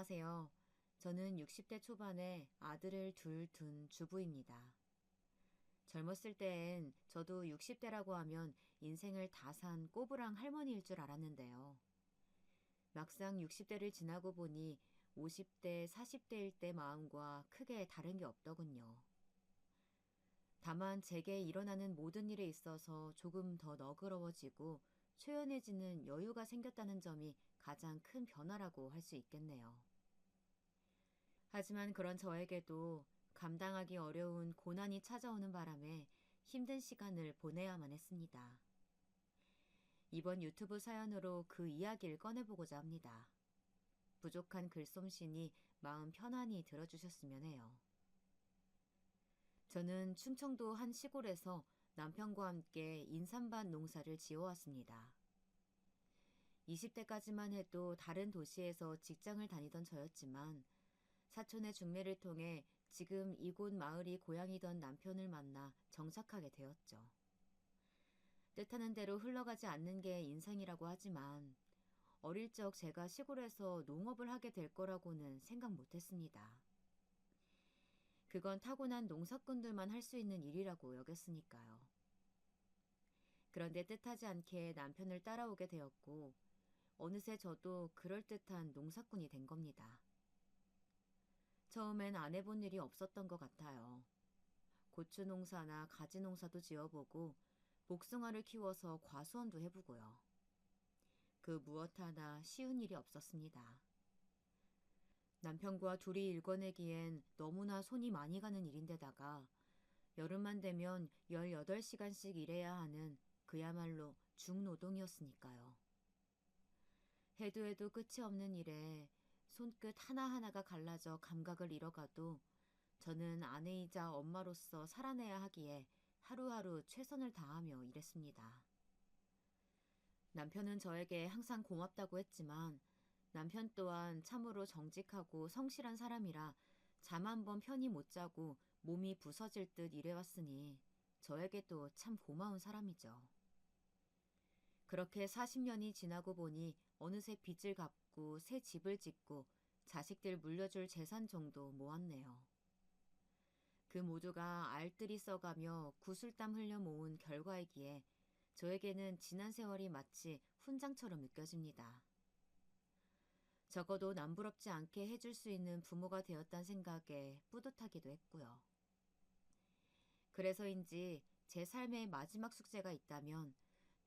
안녕하세요. 저는 60대 초반에 아들을 둘 둔 주부입니다. 젊었을 때엔 저도 60대라고 하면 인생을 다 산 꼬부랑 할머니일 줄 알았는데요. 막상 60대를 지나고 보니 50대, 40대일 때 마음과 크게 다른 게 없더군요. 다만 제게 일어나는 모든 일에 있어서 조금 더 너그러워지고 초연해지는 여유가 생겼다는 점이 가장 큰 변화라고 할 수 있겠네요. 하지만 그런 저에게도 감당하기 어려운 고난이 찾아오는 바람에 힘든 시간을 보내야만 했습니다. 이번 유튜브 사연으로 그 이야기를 꺼내보고자 합니다. 부족한 글솜씨니 마음 편안히 들어주셨으면 해요. 저는 충청도 한 시골에서 남편과 함께 인삼밭 농사를 지어왔습니다. 20대까지만 해도 다른 도시에서 직장을 다니던 저였지만 사촌의 중매를 통해 지금 이곳 마을이 고향이던 남편을 만나 정착하게 되었죠. 뜻하는 대로 흘러가지 않는 게 인생이라고 하지만 어릴 적 제가 시골에서 농업을 하게 될 거라고는 생각 못했습니다. 그건 타고난 농사꾼들만 할 수 있는 일이라고 여겼으니까요. 그런데 뜻하지 않게 남편을 따라오게 되었고 어느새 저도 그럴듯한 농사꾼이 된 겁니다. 처음엔 안 해본 일이 없었던 것 같아요. 고추 농사나 가지 농사도 지어보고 복숭아를 키워서 과수원도 해보고요. 그 무엇 하나 쉬운 일이 없었습니다. 남편과 둘이 일궈내기엔 너무나 손이 많이 가는 일인데다가 여름만 되면 18시간씩 일해야 하는 그야말로 중노동이었으니까요. 해도 해도 끝이 없는 일에 손끝 하나하나가 갈라져 감각을 잃어가도 저는 아내이자 엄마로서 살아내야 하기에 하루하루 최선을 다하며 일했습니다. 남편은 저에게 항상 고맙다고 했지만 남편 또한 참으로 정직하고 성실한 사람이라 잠 한 번 편히 못 자고 몸이 부서질 듯 일해왔으니 저에게도 참 고마운 사람이죠. 그렇게 40년이 지나고 보니 어느새 빚을 갚고 새 집을 짓고 자식들 물려줄 재산 정도 모았네요. 그 모두가 알뜰히 써가며 구슬땀 흘려 모은 결과이기에 저에게는 지난 세월이 마치 훈장처럼 느껴집니다. 적어도 남부럽지 않게 해줄 수 있는 부모가 되었다는 생각에 뿌듯하기도 했고요. 그래서인지 제 삶의 마지막 숙제가 있다면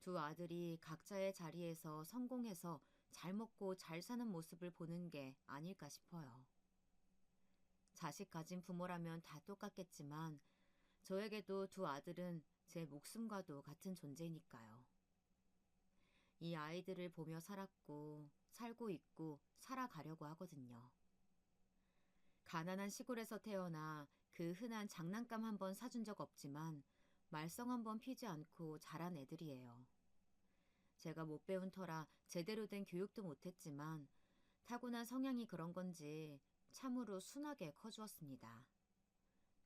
두 아들이 각자의 자리에서 성공해서 잘 먹고 잘 사는 모습을 보는 게 아닐까 싶어요. 자식 가진 부모라면 다 똑같겠지만 저에게도 두 아들은 제 목숨과도 같은 존재니까요. 이 아이들을 보며 살았고 살고 있고 살아가려고 하거든요. 가난한 시골에서 태어나 그 흔한 장난감 한 번 사준 적 없지만 말썽 한 번 피지 않고 자란 애들이에요. 제가 못 배운 터라 제대로 된 교육도 못했지만 타고난 성향이 그런 건지 참으로 순하게 커주었습니다.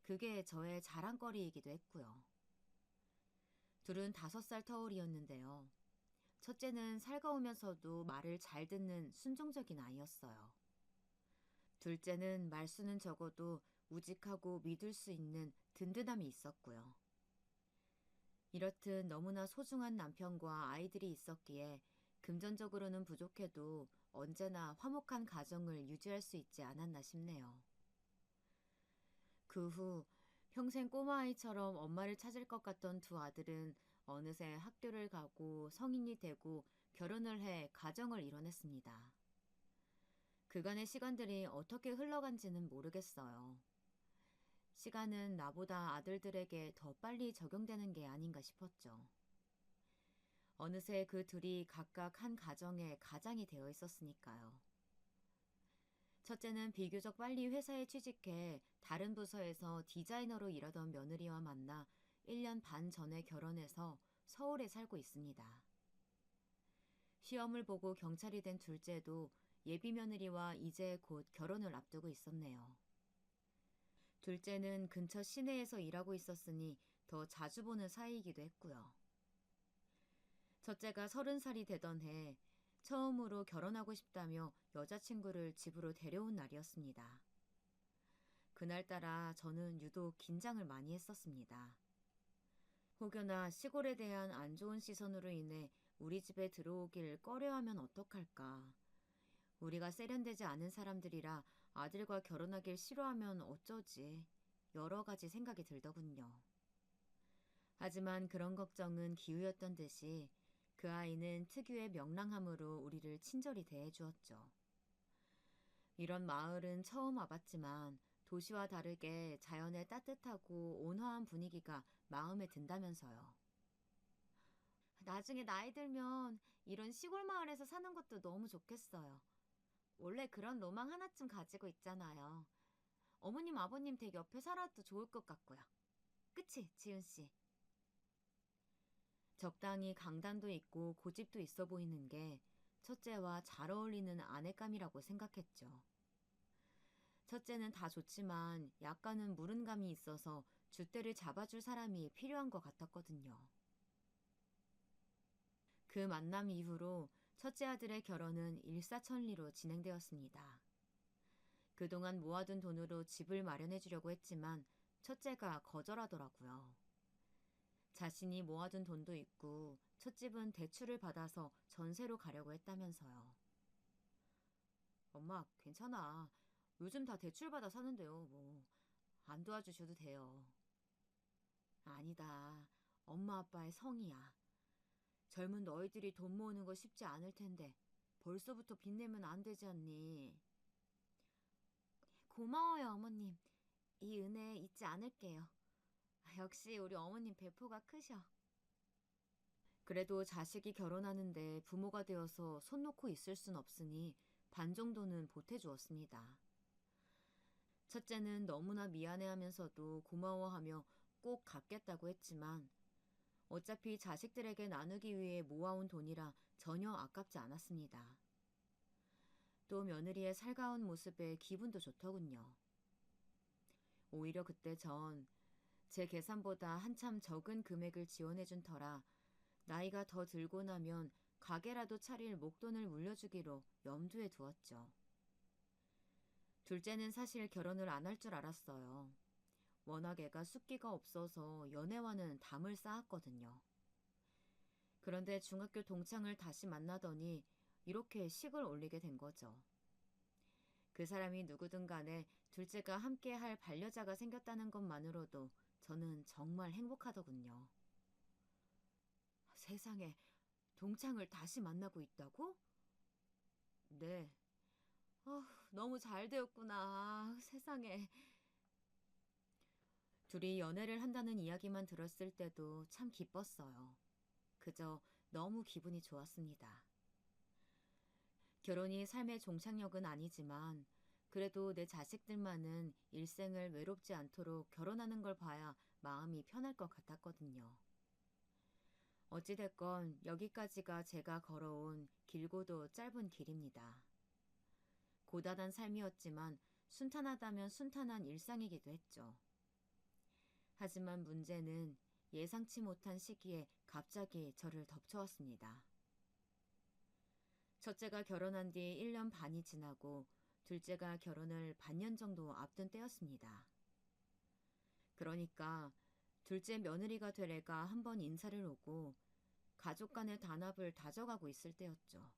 그게 저의 자랑거리이기도 했고요. 둘은 5살 터울이었는데요. 첫째는 살가우면서도 말을 잘 듣는 순종적인 아이였어요. 둘째는 말수는 적어도 우직하고 믿을 수 있는 든든함이 있었고요. 이렇듯 너무나 소중한 남편과 아이들이 있었기에 금전적으로는 부족해도 언제나 화목한 가정을 유지할 수 있지 않았나 싶네요. 그 후 평생 꼬마아이처럼 엄마를 찾을 것 같던 두 아들은 어느새 학교를 가고 성인이 되고 결혼을 해 가정을 이뤄냈습니다. 그간의 시간들이 어떻게 흘러간지는 모르겠어요. 시간은 나보다 아들들에게 더 빨리 적용되는 게 아닌가 싶었죠. 어느새 그 둘이 각각 한 가정의 가장이 되어 있었으니까요. 첫째는 비교적 빨리 회사에 취직해 다른 부서에서 디자이너로 일하던 며느리와 만나 1년 반 전에 결혼해서 서울에 살고 있습니다. 시험을 보고 경찰이 된 둘째도 예비 며느리와 이제 곧 결혼을 앞두고 있었네요. 둘째는 근처 시내에서 일하고 있었으니 더 자주 보는 사이이기도 했고요. 첫째가 30살이 되던 해 처음으로 결혼하고 싶다며 여자친구를 집으로 데려온 날이었습니다. 그날따라 저는 유독 긴장을 많이 했었습니다. 혹여나 시골에 대한 안 좋은 시선으로 인해 우리 집에 들어오길 꺼려하면 어떡할까. 우리가 세련되지 않은 사람들이라 아들과 결혼하길 싫어하면 어쩌지. 여러 가지 생각이 들더군요. 하지만 그런 걱정은 기우였던 듯이 그 아이는 특유의 명랑함으로 우리를 친절히 대해주었죠. 이런 마을은 처음 와봤지만 도시와 다르게 자연의 따뜻하고 온화한 분위기가 마음에 든다면서요. 나중에 나이 들면 이런 시골 마을에서 사는 것도 너무 좋겠어요. 원래 그런 로망 하나쯤 가지고 있잖아요. 어머님, 아버님 댁 옆에 살아도 좋을 것 같고요. 그치, 지훈 씨? 적당히 강단도 있고 고집도 있어 보이는 게 첫째와 잘 어울리는 아내감이라고 생각했죠. 첫째는 다 좋지만 약간은 무른감이 있어서 줏대를 잡아줄 사람이 필요한 것 같았거든요. 그 만남 이후로 첫째 아들의 결혼은 일사천리로 진행되었습니다. 그동안 모아둔 돈으로 집을 마련해 주려고 했지만 첫째가 거절하더라고요. 자신이 모아둔 돈도 있고 첫 집은 대출을 받아서 전세로 가려고 했다면서요. 엄마, 괜찮아. 요즘 다 대출받아 사는데요, 뭐. 안 도와주셔도 돼요. 아니다. 엄마 아빠의 성이야. 젊은 너희들이 돈 모으는 거 쉽지 않을 텐데 벌써부터 빚내면 안 되지 않니? 고마워요, 어머님. 이 은혜 잊지 않을게요. 역시 우리 어머님 배포가 크셔. 그래도 자식이 결혼하는데 부모가 되어서 손 놓고 있을 순 없으니 반 정도는 보태주었습니다. 첫째는 너무나 미안해하면서도 고마워하며 꼭 갚겠다고 했지만 어차피 자식들에게 나누기 위해 모아온 돈이라 전혀 아깝지 않았습니다. 또 며느리의 살가운 모습에 기분도 좋더군요. 오히려 그때 전 제 계산보다 한참 적은 금액을 지원해준 터라 나이가 더 들고 나면 가게라도 차릴 목돈을 물려주기로 염두에 두었죠. 둘째는 사실 결혼을 안 할 줄 알았어요. 워낙 애가 숫기가 없어서 연애와는 담을 쌓았거든요. 그런데 중학교 동창을 다시 만나더니 이렇게 식을 올리게 된 거죠. 그 사람이 누구든 간에 둘째가 함께 할 반려자가 생겼다는 것만으로도 저는 정말 행복하더군요. 세상에, 동창을 다시 만나고 있다고? 네. 너무 잘 되었구나. 세상에. 둘이 연애를 한다는 이야기만 들었을 때도 참 기뻤어요. 그저 너무 기분이 좋았습니다. 결혼이 삶의 종착역은 아니지만 그래도 내 자식들만은 일생을 외롭지 않도록 결혼하는 걸 봐야 마음이 편할 것 같았거든요. 어찌됐건 여기까지가 제가 걸어온 길고도 짧은 길입니다. 고단한 삶이었지만 순탄하다면 순탄한 일상이기도 했죠. 하지만 문제는 예상치 못한 시기에 갑자기 저를 덮쳐왔습니다. 첫째가 결혼한 뒤 1년 반이 지나고 둘째가 결혼을 반년 정도 앞둔 때였습니다. 그러니까 둘째 며느리가 될 애가 한번 인사를 오고 가족 간의 단합을 다져가고 있을 때였죠.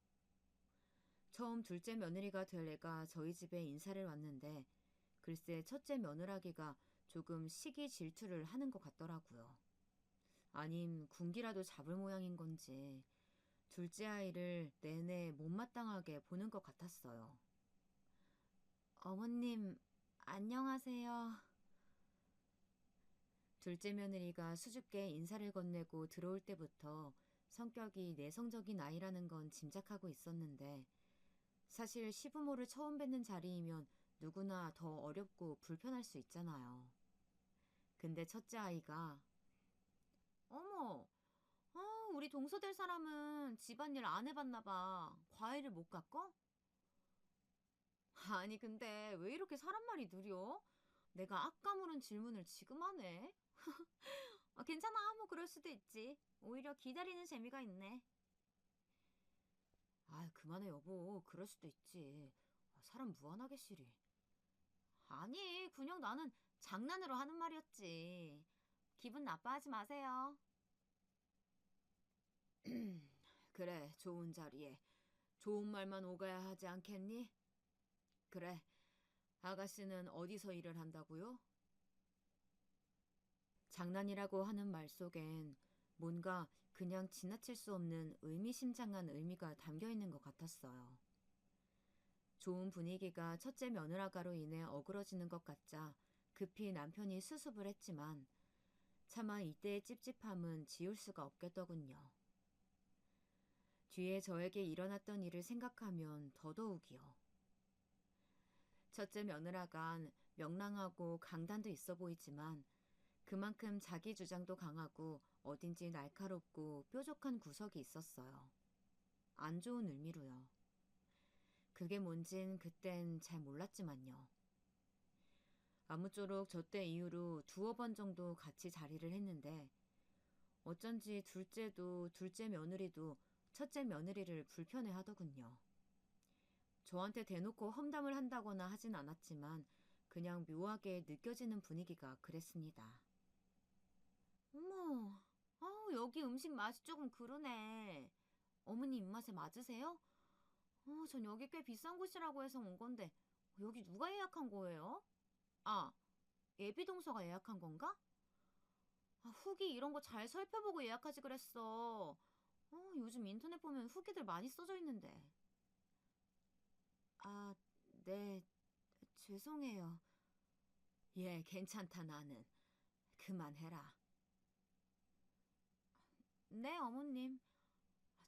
처음 둘째 며느리가 될 애가 저희 집에 인사를 왔는데 글쎄 첫째 며느라기가 조금 시기 질투를 하는 것 같더라고요. 아님 군기라도 잡을 모양인 건지 둘째 아이를 내내 못마땅하게 보는 것 같았어요. 어머님, 안녕하세요. 둘째 며느리가 수줍게 인사를 건네고 들어올 때부터 성격이 내성적인 아이라는 건 짐작하고 있었는데 사실 시부모를 처음 뵙는 자리이면 누구나 더 어렵고 불편할 수 있잖아요. 근데 첫째 아이가 어머, 우리 동서될 사람은 집안일 안 해봤나 봐. 과일을 못 깎어? 아니 근데 왜 이렇게 사람 말이 느려? 내가 아까 물은 질문을 지금 하네. 괜찮아. 뭐 그럴 수도 있지. 오히려 기다리는 재미가 있네. 아, 그만해 여보. 그럴 수도 있지. 사람 무안하게 시리. 아니, 그냥 나는 장난으로 하는 말이었지. 기분 나빠하지 마세요. 그래, 좋은 자리에 좋은 말만 오가야 하지 않겠니? 그래, 아가씨는 어디서 일을 한다고요? 장난이라고 하는 말 속엔 뭔가 그냥 지나칠 수 없는 의미심장한 의미가 담겨 있는 것 같았어요. 좋은 분위기가 첫째 며느라가로 인해 어그러지는 것 같자 급히 남편이 수습을 했지만 차마 이때의 찝찝함은 지울 수가 없겠더군요. 뒤에 저에게 일어났던 일을 생각하면 더더욱이요. 첫째 며느라간 명랑하고 강단도 있어 보이지만 그만큼 자기 주장도 강하고 어딘지 날카롭고 뾰족한 구석이 있었어요. 안 좋은 의미로요. 그게 뭔진 그땐 잘 몰랐지만요. 아무쪼록 저 때 이후로 두어 번 정도 같이 자리를 했는데 어쩐지 둘째도 둘째 며느리도 첫째 며느리를 불편해 하더군요. 저한테 대놓고 험담을 한다거나 하진 않았지만 그냥 묘하게 느껴지는 분위기가 그랬습니다. 어머, 여기 음식 맛이 조금 그러네. 어머니 입맛에 맞으세요? 전 여기 꽤 비싼 곳이라고 해서 온 건데 여기 누가 예약한 거예요? 아, 예비동서가 예약한 건가? 후기 이런 거 잘 살펴보고 예약하지 그랬어. 요즘 인터넷 보면 후기들 많이 써져 있는데. 아, 네, 죄송해요. 예, 괜찮다 나는. 그만해라. 네, 어머님.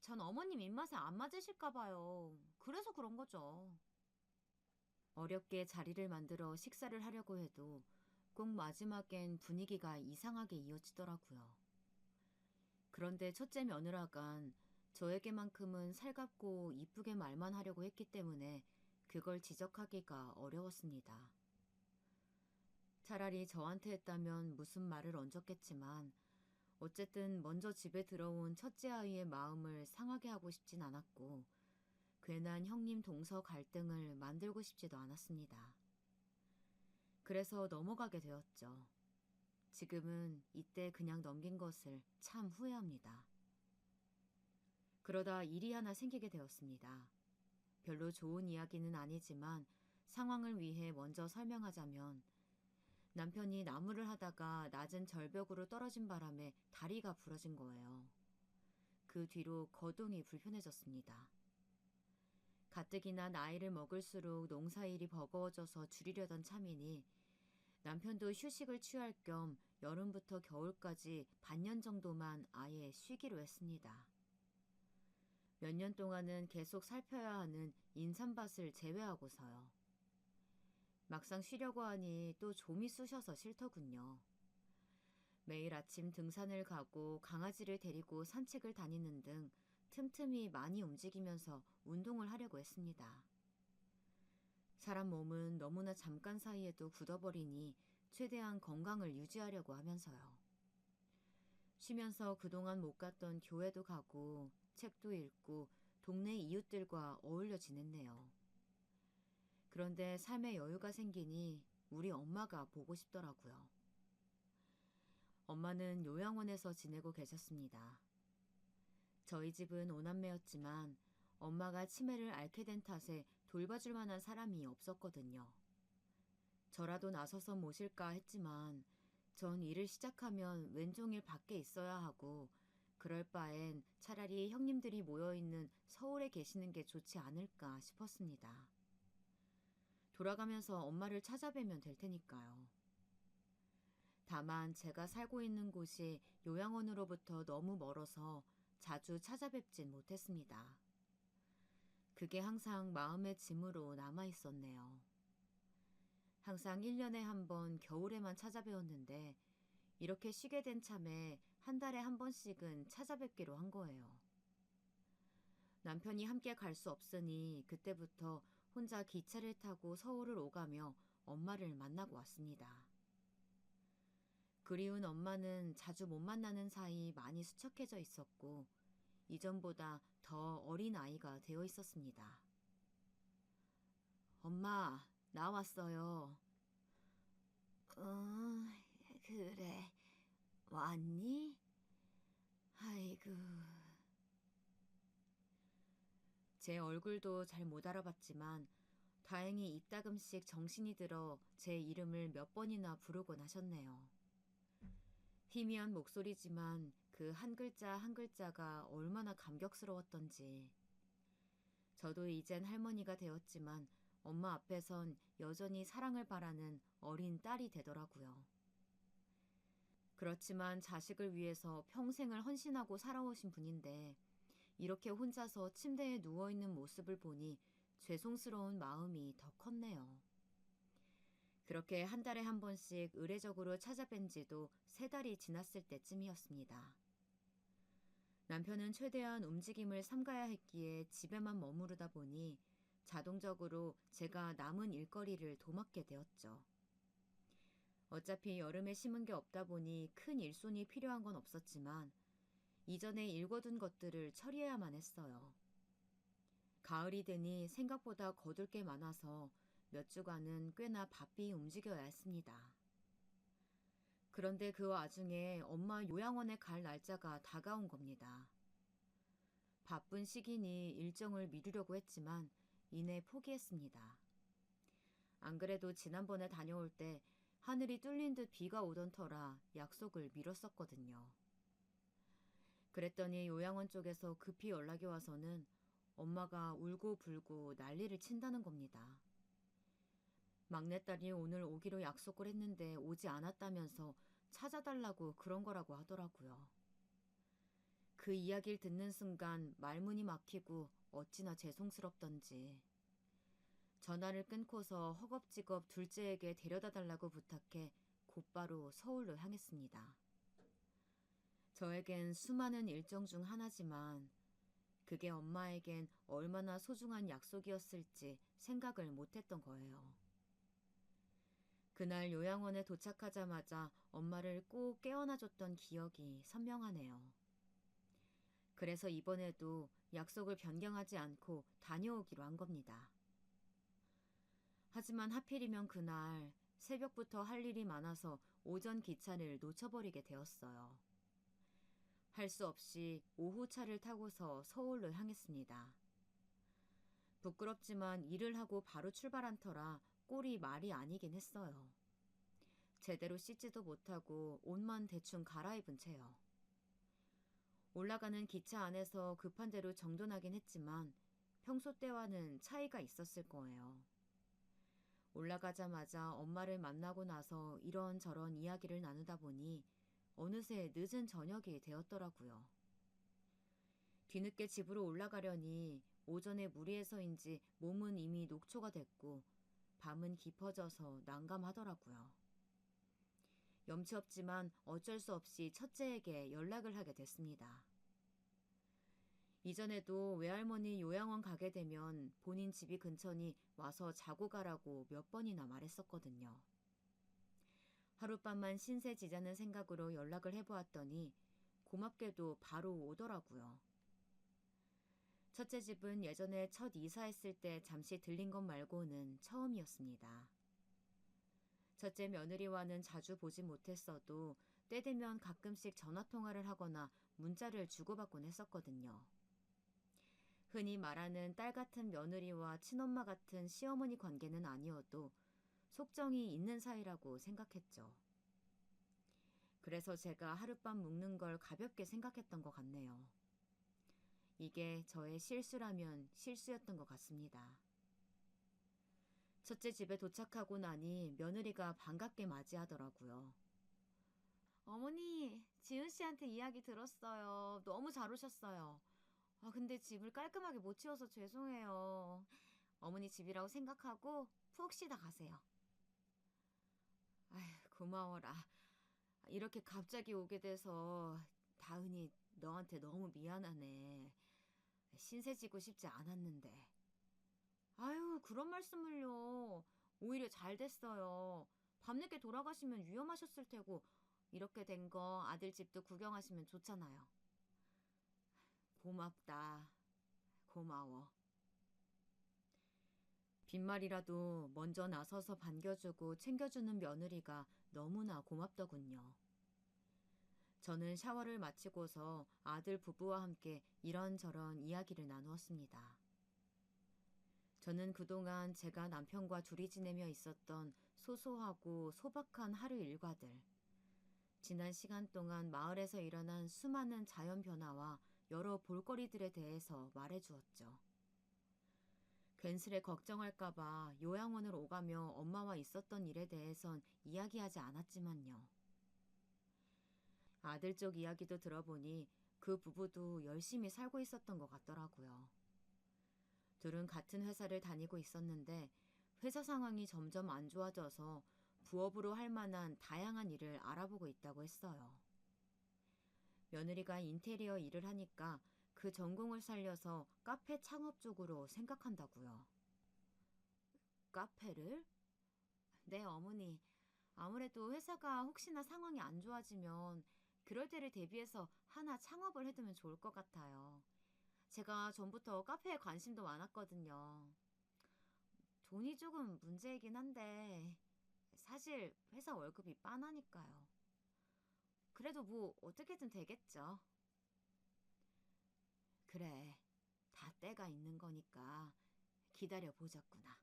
전 어머님 입맛에 안 맞으실까 봐요. 그래서 그런 거죠. 어렵게 자리를 만들어 식사를 하려고 해도 꼭 마지막엔 분위기가 이상하게 이어지더라고요. 그런데 첫째 며느라간 저에게만큼은 살갑고 이쁘게 말만 하려고 했기 때문에 그걸 지적하기가 어려웠습니다. 차라리 저한테 했다면 무슨 말을 얹었겠지만 어쨌든 먼저 집에 들어온 첫째 아이의 마음을 상하게 하고 싶진 않았고 괜한 형님 동서 갈등을 만들고 싶지도 않았습니다. 그래서 넘어가게 되었죠. 지금은 이때 그냥 넘긴 것을 참 후회합니다. 그러다 일이 하나 생기게 되었습니다. 별로 좋은 이야기는 아니지만 상황을 위해 먼저 설명하자면 남편이 나무를 하다가 낮은 절벽으로 떨어진 바람에 다리가 부러진 거예요. 그 뒤로 거동이 불편해졌습니다. 가뜩이나 나이를 먹을수록 농사일이 버거워져서 줄이려던 참이니 남편도 휴식을 취할 겸 여름부터 겨울까지 반년 정도만 아예 쉬기로 했습니다. 몇 년 동안은 계속 살펴야 하는 인삼밭을 제외하고서요. 막상 쉬려고 하니 또 좀이 쑤셔서 싫더군요. 매일 아침 등산을 가고 강아지를 데리고 산책을 다니는 등 틈틈이 많이 움직이면서 운동을 하려고 했습니다. 사람 몸은 너무나 잠깐 사이에도 굳어버리니 최대한 건강을 유지하려고 하면서요. 쉬면서 그동안 못 갔던 교회도 가고 책도 읽고 동네 이웃들과 어울려 지냈네요. 그런데 삶의 여유가 생기니 우리 엄마가 보고 싶더라고요. 엄마는 요양원에서 지내고 계셨습니다. 저희 집은 오남매였지만 엄마가 치매를 앓게 된 탓에 돌봐줄 만한 사람이 없었거든요. 저라도 나서서 모실까 했지만 전 일을 시작하면 왼종일 밖에 있어야 하고 그럴 바엔 차라리 형님들이 모여있는 서울에 계시는 게 좋지 않을까 싶었습니다. 돌아가면서 엄마를 찾아뵈면 될 테니까요. 다만 제가 살고 있는 곳이 요양원으로부터 너무 멀어서 자주 찾아뵙진 못했습니다. 그게 항상 마음의 짐으로 남아 있었네요. 항상 1년에 한 번 겨울에만 찾아뵈었는데 이렇게 쉬게 된 참에 한 달에 한 번씩은 찾아뵙기로 한 거예요. 남편이 함께 갈 수 없으니 그때부터 혼자 기차를 타고 서울을 오가며 엄마를 만나고 왔습니다. 그리운 엄마는 자주 못 만나는 사이 많이 수척해져 있었고 이전보다 더 어린 아이가 되어 있었습니다. 엄마, 나왔어요. 그래. 왔니? 아이고. 제 얼굴도 잘 못 알아봤지만 다행히 이따금씩 정신이 들어 제 이름을 몇 번이나 부르곤 하셨네요. 희미한 목소리지만 그 한 글자 한 글자가 얼마나 감격스러웠던지. 저도 이젠 할머니가 되었지만 엄마 앞에선 여전히 사랑을 바라는 어린 딸이 되더라고요. 그렇지만 자식을 위해서 평생을 헌신하고 살아오신 분인데 이렇게 혼자서 침대에 누워있는 모습을 보니 죄송스러운 마음이 더 컸네요. 그렇게 한 달에 한 번씩 의례적으로 찾아뵌 지도 3달이 지났을 때쯤이었습니다. 남편은 최대한 움직임을 삼가야 했기에 집에만 머무르다 보니 자동적으로 제가 남은 일거리를 도맡게 되었죠. 어차피 여름에 심은 게 없다 보니 큰 일손이 필요한 건 없었지만 이전에 일궈둔 것들을 처리해야만 했어요. 가을이 되니 생각보다 거둘 게 많아서 몇 주간은 꽤나 바삐 움직여야 했습니다. 그런데 그 와중에 엄마 요양원에 갈 날짜가 다가온 겁니다. 바쁜 시기니 일정을 미루려고 했지만 이내 포기했습니다. 안 그래도 지난번에 다녀올 때 하늘이 뚫린 듯 비가 오던 터라 약속을 미뤘었거든요. 그랬더니 요양원 쪽에서 급히 연락이 와서는 엄마가 울고불고 난리를 친다는 겁니다. 막내딸이 오늘 오기로 약속을 했는데 오지 않았다면서 찾아달라고 그런 거라고 하더라고요. 그 이야기를 듣는 순간 말문이 막히고 어찌나 죄송스럽던지. 전화를 끊고서 허겁지겁 둘째에게 데려다 달라고 부탁해 곧바로 서울로 향했습니다. 저에겐 수많은 일정 중 하나지만 그게 엄마에겐 얼마나 소중한 약속이었을지 생각을 못했던 거예요. 그날 요양원에 도착하자마자 엄마를 꼭 깨워놔줬던 기억이 선명하네요. 그래서 이번에도 약속을 변경하지 않고 다녀오기로 한 겁니다. 하지만 하필이면 그날 새벽부터 할 일이 많아서 오전 기차를 놓쳐버리게 되었어요. 할 수 없이 오후 차를 타고서 서울로 향했습니다. 부끄럽지만 일을 하고 바로 출발한 터라 꼴이 말이 아니긴 했어요. 제대로 씻지도 못하고 옷만 대충 갈아입은 채요. 올라가는 기차 안에서 급한 대로 정돈하긴 했지만 평소 때와는 차이가 있었을 거예요. 올라가자마자 엄마를 만나고 나서 이런저런 이야기를 나누다 보니 어느새 늦은 저녁이 되었더라고요. 뒤늦게 집으로 올라가려니 오전에 무리해서인지 몸은 이미 녹초가 됐고 밤은 깊어져서 난감하더라고요. 염치 없지만 어쩔 수 없이 첫째에게 연락을 하게 됐습니다. 이전에도 외할머니 요양원 가게 되면 본인 집이 근처니 와서 자고 가라고 몇 번이나 말했었거든요. 하룻밤만 신세지자는 생각으로 연락을 해보았더니 고맙게도 바로 오더라고요. 첫째 집은 예전에 첫 이사했을 때 잠시 들린 것 말고는 처음이었습니다. 첫째 며느리와는 자주 보지 못했어도 때 되면 가끔씩 전화통화를 하거나 문자를 주고받곤 했었거든요. 흔히 말하는 딸 같은 며느리와 친엄마 같은 시어머니 관계는 아니어도 속정이 있는 사이라고 생각했죠. 그래서 제가 하룻밤 묵는 걸 가볍게 생각했던 것 같네요. 이게 저의 실수라면 실수였던 것 같습니다. 첫째 집에 도착하고 나니 며느리가 반갑게 맞이하더라고요. 어머니, 지은 씨한테 이야기 들었어요. 너무 잘 오셨어요. 근데 집을 깔끔하게 못 치워서 죄송해요. 어머니 집이라고 생각하고 푹 쉬다 가세요. 아휴, 고마워라. 이렇게 갑자기 오게 돼서 다은이 너한테 너무 미안하네. 신세지고 싶지 않았는데. 아유, 그런 말씀을요. 오히려 잘 됐어요. 밤늦게 돌아가시면 위험하셨을 테고 이렇게 된 거 아들 집도 구경하시면 좋잖아요. 고맙다. 고마워. 빈말이라도 먼저 나서서 반겨주고 챙겨주는 며느리가 너무나 고맙더군요. 저는 샤워를 마치고서 아들 부부와 함께 이런저런 이야기를 나누었습니다. 저는 그동안 제가 남편과 둘이 지내며 있었던 소소하고 소박한 하루 일과들, 지난 시간 동안 마을에서 일어난 수많은 자연 변화와 여러 볼거리들에 대해서 말해주었죠. 괜스레 걱정할까봐 요양원을 오가며 엄마와 있었던 일에 대해선 이야기하지 않았지만요. 아들 쪽 이야기도 들어보니 그 부부도 열심히 살고 있었던 것 같더라고요. 둘은 같은 회사를 다니고 있었는데 회사 상황이 점점 안 좋아져서 부업으로 할 만한 다양한 일을 알아보고 있다고 했어요. 며느리가 인테리어 일을 하니까 그 전공을 살려서 카페 창업 쪽으로 생각한다고요. 카페를? 네, 어머니. 아무래도 회사가 혹시나 상황이 안 좋아지면 그럴 때를 대비해서 하나 창업을 해두면 좋을 것 같아요. 제가 전부터 카페에 관심도 많았거든요. 돈이 조금 문제이긴 한데 사실 회사 월급이 빤하니까요. 그래도 뭐 어떻게든 되겠죠. 그래, 다 때가 있는 거니까 기다려 보자꾸나.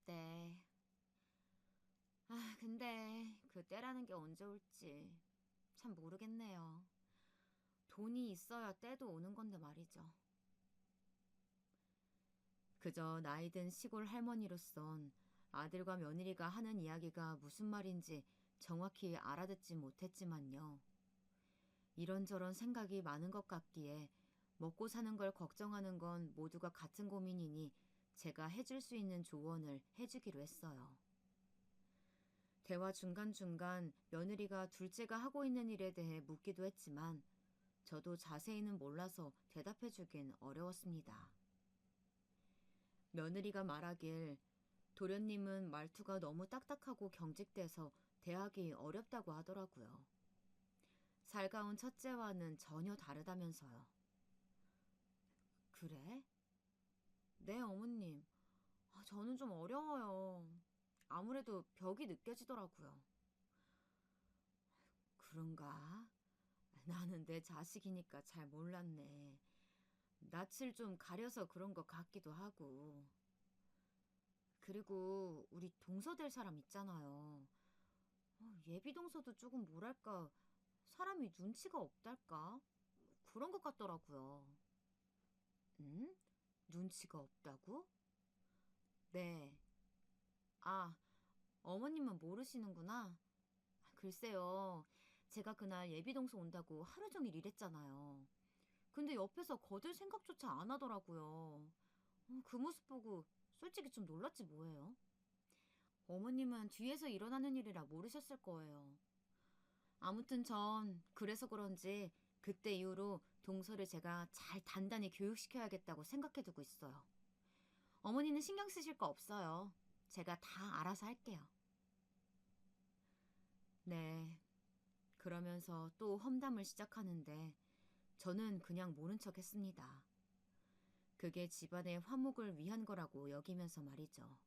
네. 근데 그 때라는 게 언제 올지 참 모르겠네요. 돈이 있어야 때도 오는 건데 말이죠. 그저 나이든 시골 할머니로선 아들과 며느리가 하는 이야기가 무슨 말인지 정확히 알아듣지 못했지만요. 이런저런 생각이 많은 것 같기에 먹고 사는 걸 걱정하는 건 모두가 같은 고민이니 제가 해줄 수 있는 조언을 해주기로 했어요. 대화 중간중간 며느리가 둘째가 하고 있는 일에 대해 묻기도 했지만 저도 자세히는 몰라서 대답해주긴 어려웠습니다. 며느리가 말하길 도련님은 말투가 너무 딱딱하고 경직돼서 대하기 어렵다고 하더라고요. 살가운 첫째와는 전혀 다르다면서요. 그래? 네, 어머님. 저는 좀 어려워요. 아무래도 벽이 느껴지더라고요. 그런가? 나는 내 자식이니까 잘 몰랐네. 낯을 좀 가려서 그런 것 같기도 하고. 그리고 우리 동서 될 사람 있잖아요. 예비 동서도 조금 뭐랄까 사람이 눈치가 없달까? 그런 것 같더라고요. 응? 눈치가 없다고? 네. 아, 어머님은 모르시는구나. 글쎄요. 제가 그날 예비동서 온다고 하루 종일 일했잖아요. 근데 옆에서 거들 생각조차 안 하더라고요. 그 모습 보고 솔직히 좀 놀랐지 뭐예요. 어머님은 뒤에서 일어나는 일이라 모르셨을 거예요. 아무튼 전 그래서 그런지 그때 이후로 동서를 제가 잘 단단히 교육시켜야겠다고 생각해두고 있어요. 어머니는 신경 쓰실 거 없어요. 제가 다 알아서 할게요. 네. 그러면서 또 험담을 시작하는데 저는 그냥 모른 척 했습니다. 그게 집안의 화목을 위한 거라고 여기면서 말이죠.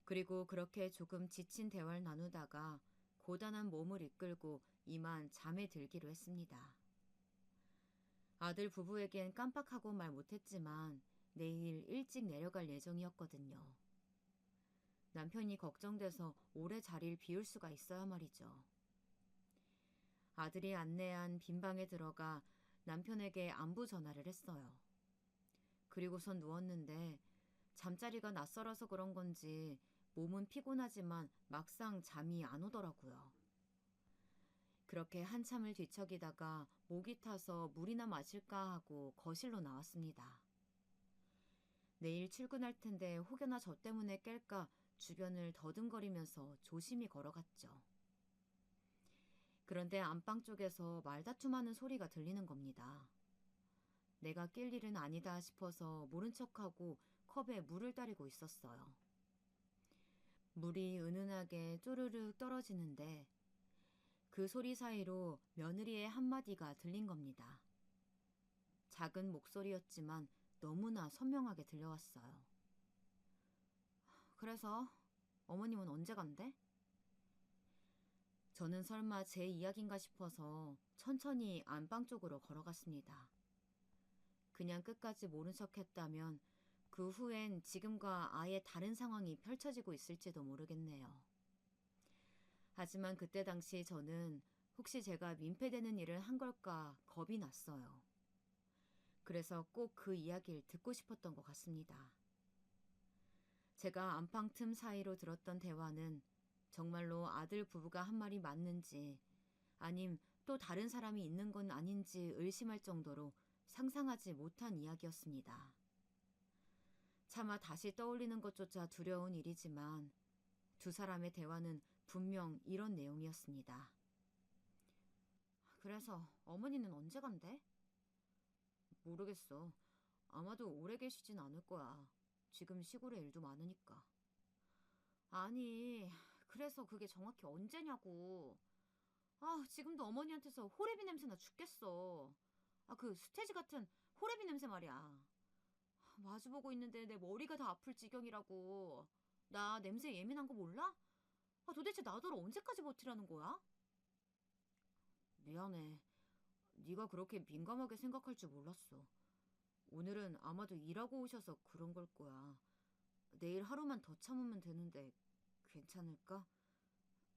그리고 그렇게 조금 지친 대화를 나누다가 고단한 몸을 이끌고 이만 잠에 들기로 했습니다. 아들 부부에겐 깜빡하고 말 못했지만 내일 일찍 내려갈 예정이었거든요. 남편이 걱정돼서 오래 자리를 비울 수가 있어야 말이죠. 아들이 안내한 빈 방에 들어가 남편에게 안부 전화를 했어요. 그리고선 누웠는데 잠자리가 낯설어서 그런 건지 몸은 피곤하지만 막상 잠이 안 오더라고요. 그렇게 한참을 뒤척이다가 목이 타서 물이나 마실까 하고 거실로 나왔습니다. 내일 출근할 텐데 혹여나 저 때문에 깰까 주변을 더듬거리면서 조심히 걸어갔죠. 그런데 안방 쪽에서 말다툼하는 소리가 들리는 겁니다. 내가 낄 일은 아니다 싶어서 모른 척하고 컵에 물을 따르고 있었어요. 물이 은은하게 쪼르륵 떨어지는데 그 소리 사이로 며느리의 한마디가 들린 겁니다. 작은 목소리였지만 너무나 선명하게 들려왔어요. 그래서 어머님은 언제 간대? 저는 설마 제 이야기인가 싶어서 천천히 안방 쪽으로 걸어갔습니다. 그냥 끝까지 모른 척 했다면 그 후엔 지금과 아예 다른 상황이 펼쳐지고 있을지도 모르겠네요. 하지만 그때 당시 저는 혹시 제가 민폐되는 일을 한 걸까 겁이 났어요. 그래서 꼭 그 이야기를 듣고 싶었던 것 같습니다. 제가 안방 틈 사이로 들었던 대화는 정말로 아들 부부가 한 말이 맞는지 아님 또 다른 사람이 있는 건 아닌지 의심할 정도로 상상하지 못한 이야기였습니다. 차마 다시 떠올리는 것조차 두려운 일이지만 두 사람의 대화는 분명 이런 내용이었습니다. 그래서 어머니는 언제 간대? 모르겠어. 아마도 오래 계시진 않을 거야. 지금 시골에 일도 많으니까. 아니, 그래서 그게 정확히 언제냐고. 지금도 어머니한테서 호레비 냄새나 죽겠어. 그 스테지 같은 호레비 냄새 말이야. 마주보고 있는데 내 머리가 다 아플 지경이라고. 나 냄새 예민한 거 몰라? 도대체 나더러 언제까지 버티라는 거야? 미안해. 네가 그렇게 민감하게 생각할 줄 몰랐어. 오늘은 아마도 일하고 오셔서 그런 걸 거야. 내일 하루만 더 참으면 되는데 괜찮을까?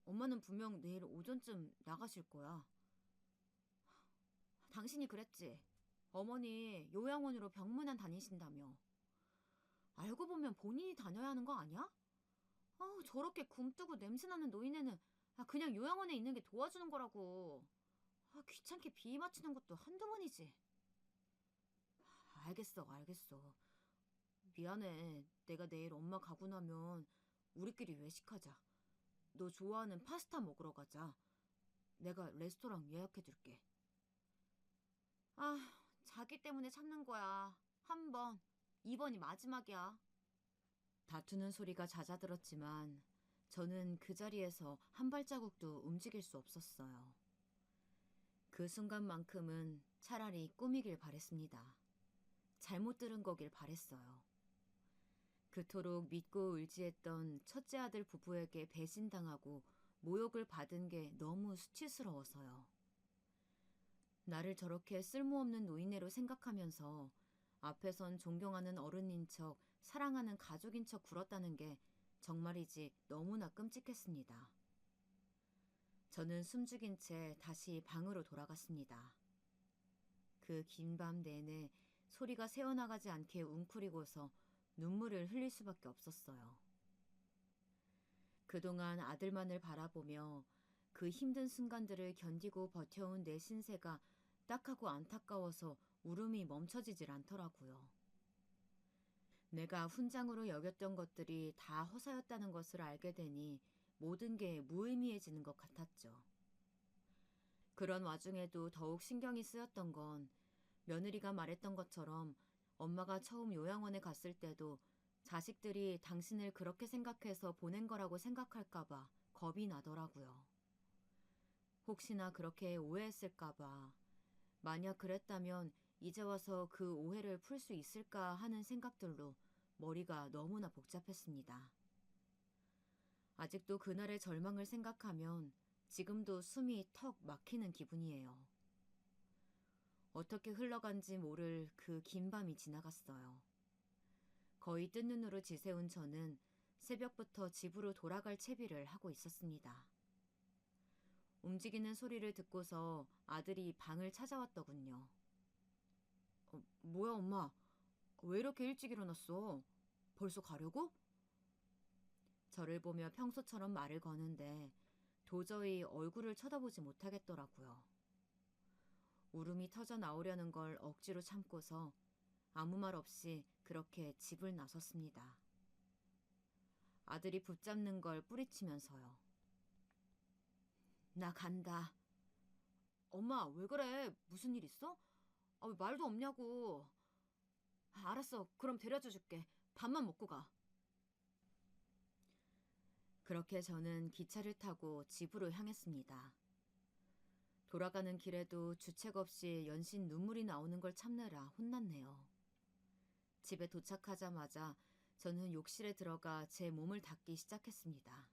엄마는 분명 내일 오전쯤 나가실 거야. 당신이 그랬지. 어머니 요양원으로 병문안 다니신다며. 알고 보면 본인이 다녀야 하는 거 아니야? 저렇게 굼뜨고 냄새나는 노인네는 그냥 요양원에 있는 게 도와주는 거라고. 귀찮게 비위 맞추는 것도 한두 번이지. 알겠어. 미안해. 내가 내일 엄마 가고 나면 우리끼리 외식하자. 너 좋아하는 파스타 먹으러 가자. 내가 레스토랑 예약해둘게. 자기 때문에 참는 거야. 한 번, 이번이 마지막이야. 다투는 소리가 잦아들었지만 저는 그 자리에서 한 발자국도 움직일 수 없었어요. 그 순간만큼은 차라리 꿈이길 바랬습니다. 잘못 들은 거길 바랬어요. 그토록 믿고 의지했던 첫째 아들 부부에게 배신당하고 모욕을 받은 게 너무 수치스러워서요. 나를 저렇게 쓸모없는 노인네로 생각하면서 앞에선 존경하는 어른인 척, 사랑하는 가족인 척 굴었다는 게 정말이지 너무나 끔찍했습니다. 저는 숨죽인 채 다시 방으로 돌아갔습니다. 그 긴 밤 내내 소리가 새어나가지 않게 웅크리고서 눈물을 흘릴 수밖에 없었어요. 그동안 아들만을 바라보며 그 힘든 순간들을 견디고 버텨온 내 신세가 딱하고 안타까워서 울음이 멈춰지질 않더라고요. 내가 훈장으로 여겼던 것들이 다 허사였다는 것을 알게 되니 모든 게 무의미해지는 것 같았죠. 그런 와중에도 더욱 신경이 쓰였던 건 며느리가 말했던 것처럼 엄마가 처음 요양원에 갔을 때도 자식들이 당신을 그렇게 생각해서 보낸 거라고 생각할까봐 겁이 나더라고요. 혹시나 그렇게 오해했을까봐, 만약 그랬다면 이제 와서 그 오해를 풀 수 있을까 하는 생각들로 머리가 너무나 복잡했습니다. 아직도 그날의 절망을 생각하면 지금도 숨이 턱 막히는 기분이에요. 어떻게 흘러간지 모를 그 긴 밤이 지나갔어요. 거의 뜬 눈으로 지새운 저는 새벽부터 집으로 돌아갈 채비를 하고 있었습니다. 움직이는 소리를 듣고서 아들이 방을 찾아왔더군요. 뭐야 엄마, 왜 이렇게 일찍 일어났어? 벌써 가려고? 저를 보며 평소처럼 말을 거는데 도저히 얼굴을 쳐다보지 못하겠더라고요. 울음이 터져 나오려는 걸 억지로 참고서 아무 말 없이 그렇게 집을 나섰습니다. 아들이 붙잡는 걸 뿌리치면서요. 나 간다. 엄마 왜 그래? 무슨 일 있어? 왜 말도 없냐고. 알았어. 그럼 데려다 줄게. 밥만 먹고 가. 그렇게 저는 기차를 타고 집으로 향했습니다. 돌아가는 길에도 주책 없이 연신 눈물이 나오는 걸 참느라 혼났네요. 집에 도착하자마자 저는 욕실에 들어가 제 몸을 닦기 시작했습니다.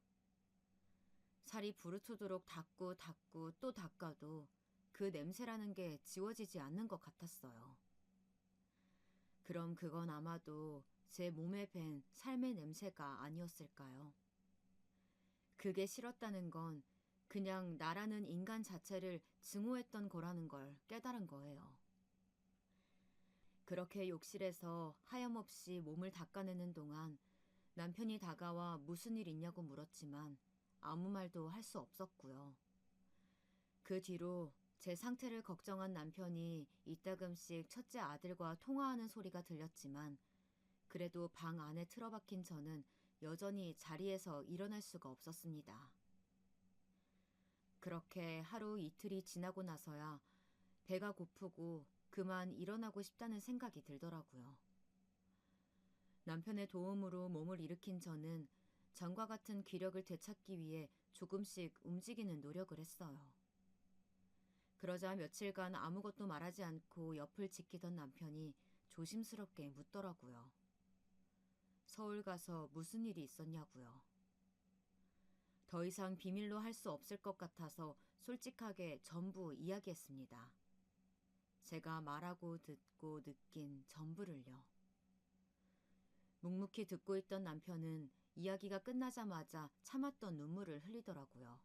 살이 부르트도록 닦고 또 닦아도 그 냄새라는 게 지워지지 않는 것 같았어요. 그럼 그건 아마도 제 몸에 밴 삶의 냄새가 아니었을까요? 그게 싫었다는 건 그냥 나라는 인간 자체를 증오했던 거라는 걸 깨달은 거예요. 그렇게 욕실에서 하염없이 몸을 닦아내는 동안 남편이 다가와 무슨 일 있냐고 물었지만 아무 말도 할 수 없었고요. 그 뒤로 제 상태를 걱정한 남편이 이따금씩 첫째 아들과 통화하는 소리가 들렸지만 그래도 방 안에 틀어박힌 저는 여전히 자리에서 일어날 수가 없었습니다. 그렇게 하루 이틀이 지나고 나서야 배가 고프고 그만 일어나고 싶다는 생각이 들더라고요. 남편의 도움으로 몸을 일으킨 저는 전과 같은 기력을 되찾기 위해 조금씩 움직이는 노력을 했어요. 그러자 며칠간 아무것도 말하지 않고 옆을 지키던 남편이 조심스럽게 묻더라고요. 서울 가서 무슨 일이 있었냐고요. 더 이상 비밀로 할 수 없을 것 같아서 솔직하게 전부 이야기했습니다. 제가 말하고 듣고 느낀 전부를요. 묵묵히 듣고 있던 남편은 이야기가 끝나자마자 참았던 눈물을 흘리더라고요.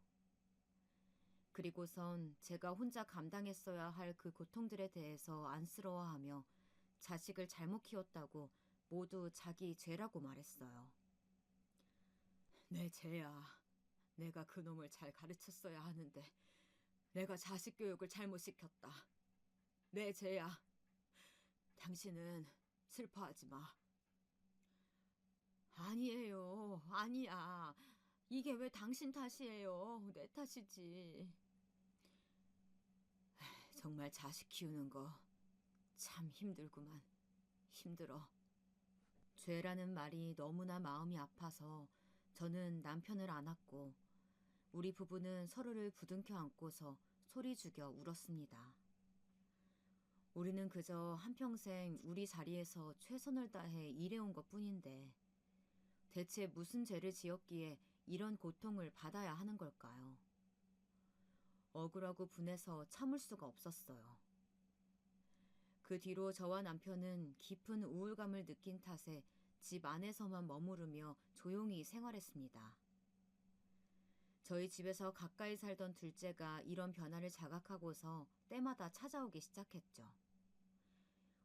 그리고선 제가 혼자 감당했어야 할 그 고통들에 대해서 안쓰러워하며 자식을 잘못 키웠다고 모두 자기 죄라고 말했어요. 내 죄야. 내가 그놈을 잘 가르쳤어야 하는데 내가 자식 교육을 잘못 시켰다. 내 죄야. 당신은 슬퍼하지 마. 아니에요. 아니야. 이게 왜 당신 탓이에요. 내 탓이지. 정말 자식 키우는 거 참 힘들구만. 힘들어. 죄라는 말이 너무나 마음이 아파서 저는 남편을 안았고 우리 부부는 서로를 부둥켜 안고서 소리 죽여 울었습니다. 우리는 그저 한평생 우리 자리에서 최선을 다해 일해온 것뿐인데 대체 무슨 죄를 지었기에 이런 고통을 받아야 하는 걸까요? 억울하고 분해서 참을 수가 없었어요. 그 뒤로 저와 남편은 깊은 우울감을 느낀 탓에 집 안에서만 머무르며 조용히 생활했습니다. 저희 집에서 가까이 살던 둘째가 이런 변화를 자각하고서 때마다 찾아오기 시작했죠.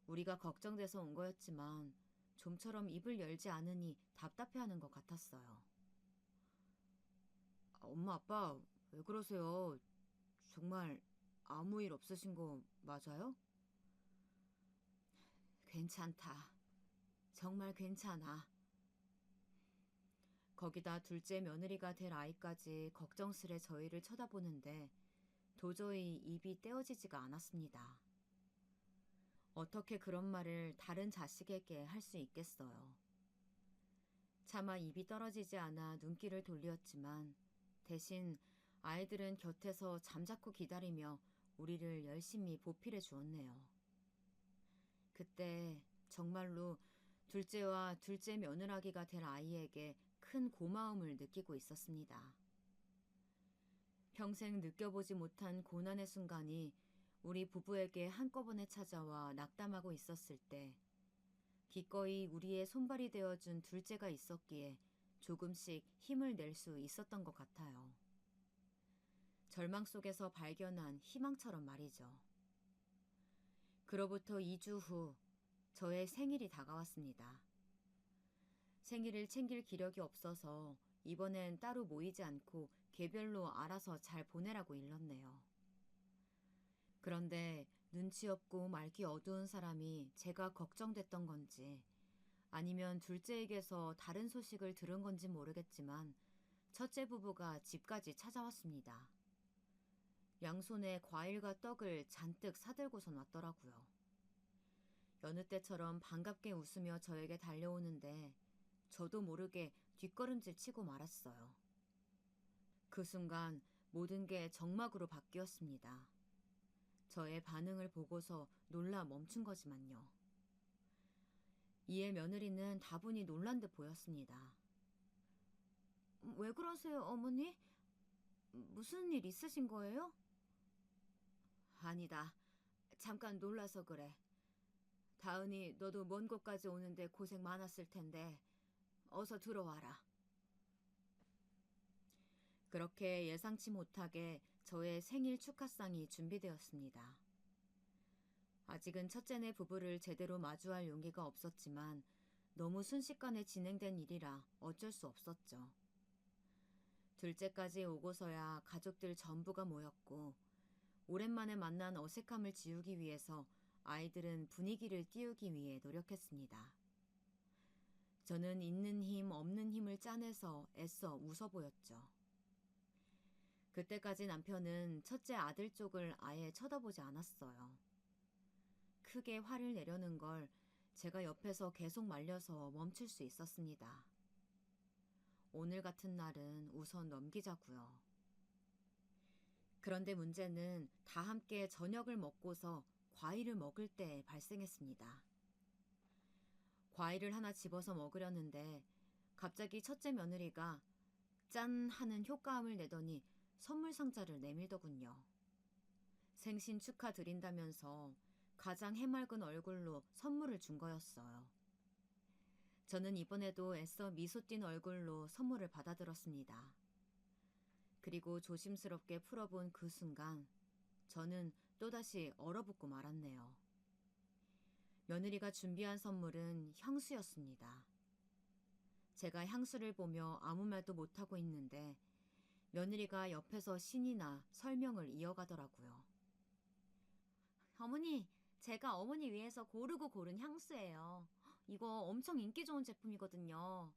우리가 걱정돼서 온 거였지만 좀처럼 입을 열지 않으니 답답해하는 것 같았어요. 엄마, 아빠, 왜 그러세요? 정말 아무 일 없으신 거 맞아요? 괜찮다. 정말 괜찮아. 거기다 둘째 며느리가 될 아이까지 걱정스레 저희를 쳐다보는데 도저히 입이 떼어지지가 않았습니다. 어떻게 그런 말을 다른 자식에게 할 수 있겠어요. 차마 입이 떨어지지 않아 눈길을 돌렸지만 대신 아이들은 곁에서 잠자코 기다리며 우리를 열심히 보필해 주었네요. 그때 정말로 둘째와 둘째 며느라기가 될 아이에게 큰 고마움을 느끼고 있었습니다. 평생 느껴보지 못한 고난의 순간이 우리 부부에게 한꺼번에 찾아와 낙담하고 있었을 때 기꺼이 우리의 손발이 되어준 둘째가 있었기에 조금씩 힘을 낼 수 있었던 것 같아요. 절망 속에서 발견한 희망처럼 말이죠. 그로부터 2주 후 저의 생일이 다가왔습니다. 생일을 챙길 기력이 없어서 이번엔 따로 모이지 않고 개별로 알아서 잘 보내라고 일렀네요. 그런데 눈치 없고 말기 어두운 사람이 제가 걱정됐던 건지 아니면 둘째에게서 다른 소식을 들은 건지 모르겠지만 첫째 부부가 집까지 찾아왔습니다. 양손에 과일과 떡을 잔뜩 사들고선 왔더라고요. 여느 때처럼 반갑게 웃으며 저에게 달려오는데 저도 모르게 뒷걸음질 치고 말았어요. 그 순간 모든 게 정막으로 바뀌었습니다. 저의 반응을 보고서 놀라 멈춘 거지만요. 이에 며느리는 다분히 놀란 듯 보였습니다. 왜 그러세요, 어머니? 무슨 일 있으신 거예요? 아니다. 잠깐 놀라서 그래. 다은이 너도 먼 곳까지 오는데 고생 많았을 텐데 어서 들어와라. 그렇게 예상치 못하게 저의 생일 축하상이 준비되었습니다. 아직은 첫째네 부부를 제대로 마주할 용기가 없었지만 너무 순식간에 진행된 일이라 어쩔 수 없었죠. 둘째까지 오고서야 가족들 전부가 모였고 오랜만에 만난 어색함을 지우기 위해서 아이들은 분위기를 띄우기 위해 노력했습니다. 저는 있는 힘 없는 힘을 짜내서 애써 웃어 보였죠. 그때까지 남편은 첫째 아들 쪽을 아예 쳐다보지 않았어요. 크게 화를 내려는 걸 제가 옆에서 계속 말려서 멈출 수 있었습니다. 오늘 같은 날은 우선 넘기자고요. 그런데 문제는 다 함께 저녁을 먹고서 과일을 먹을 때 발생했습니다. 과일을 하나 집어서 먹으려는데 갑자기 첫째 며느리가 짠 하는 효과음을 내더니 선물 상자를 내밀더군요. 생신 축하드린다면서 가장 해맑은 얼굴로 선물을 준 거였어요. 저는 이번에도 애써 미소 띈 얼굴로 선물을 받아들었습니다. 그리고 조심스럽게 풀어본 그 순간 저는 또다시 얼어붙고 말았네요. 며느리가 준비한 선물은 향수였습니다. 제가 향수를 보며 아무 말도 못하고 있는데 며느리가 옆에서 신이 나 설명을 이어가더라고요. 어머니, 제가 어머니 위해서 고르고 고른 향수예요. 이거 엄청 인기 좋은 제품이거든요.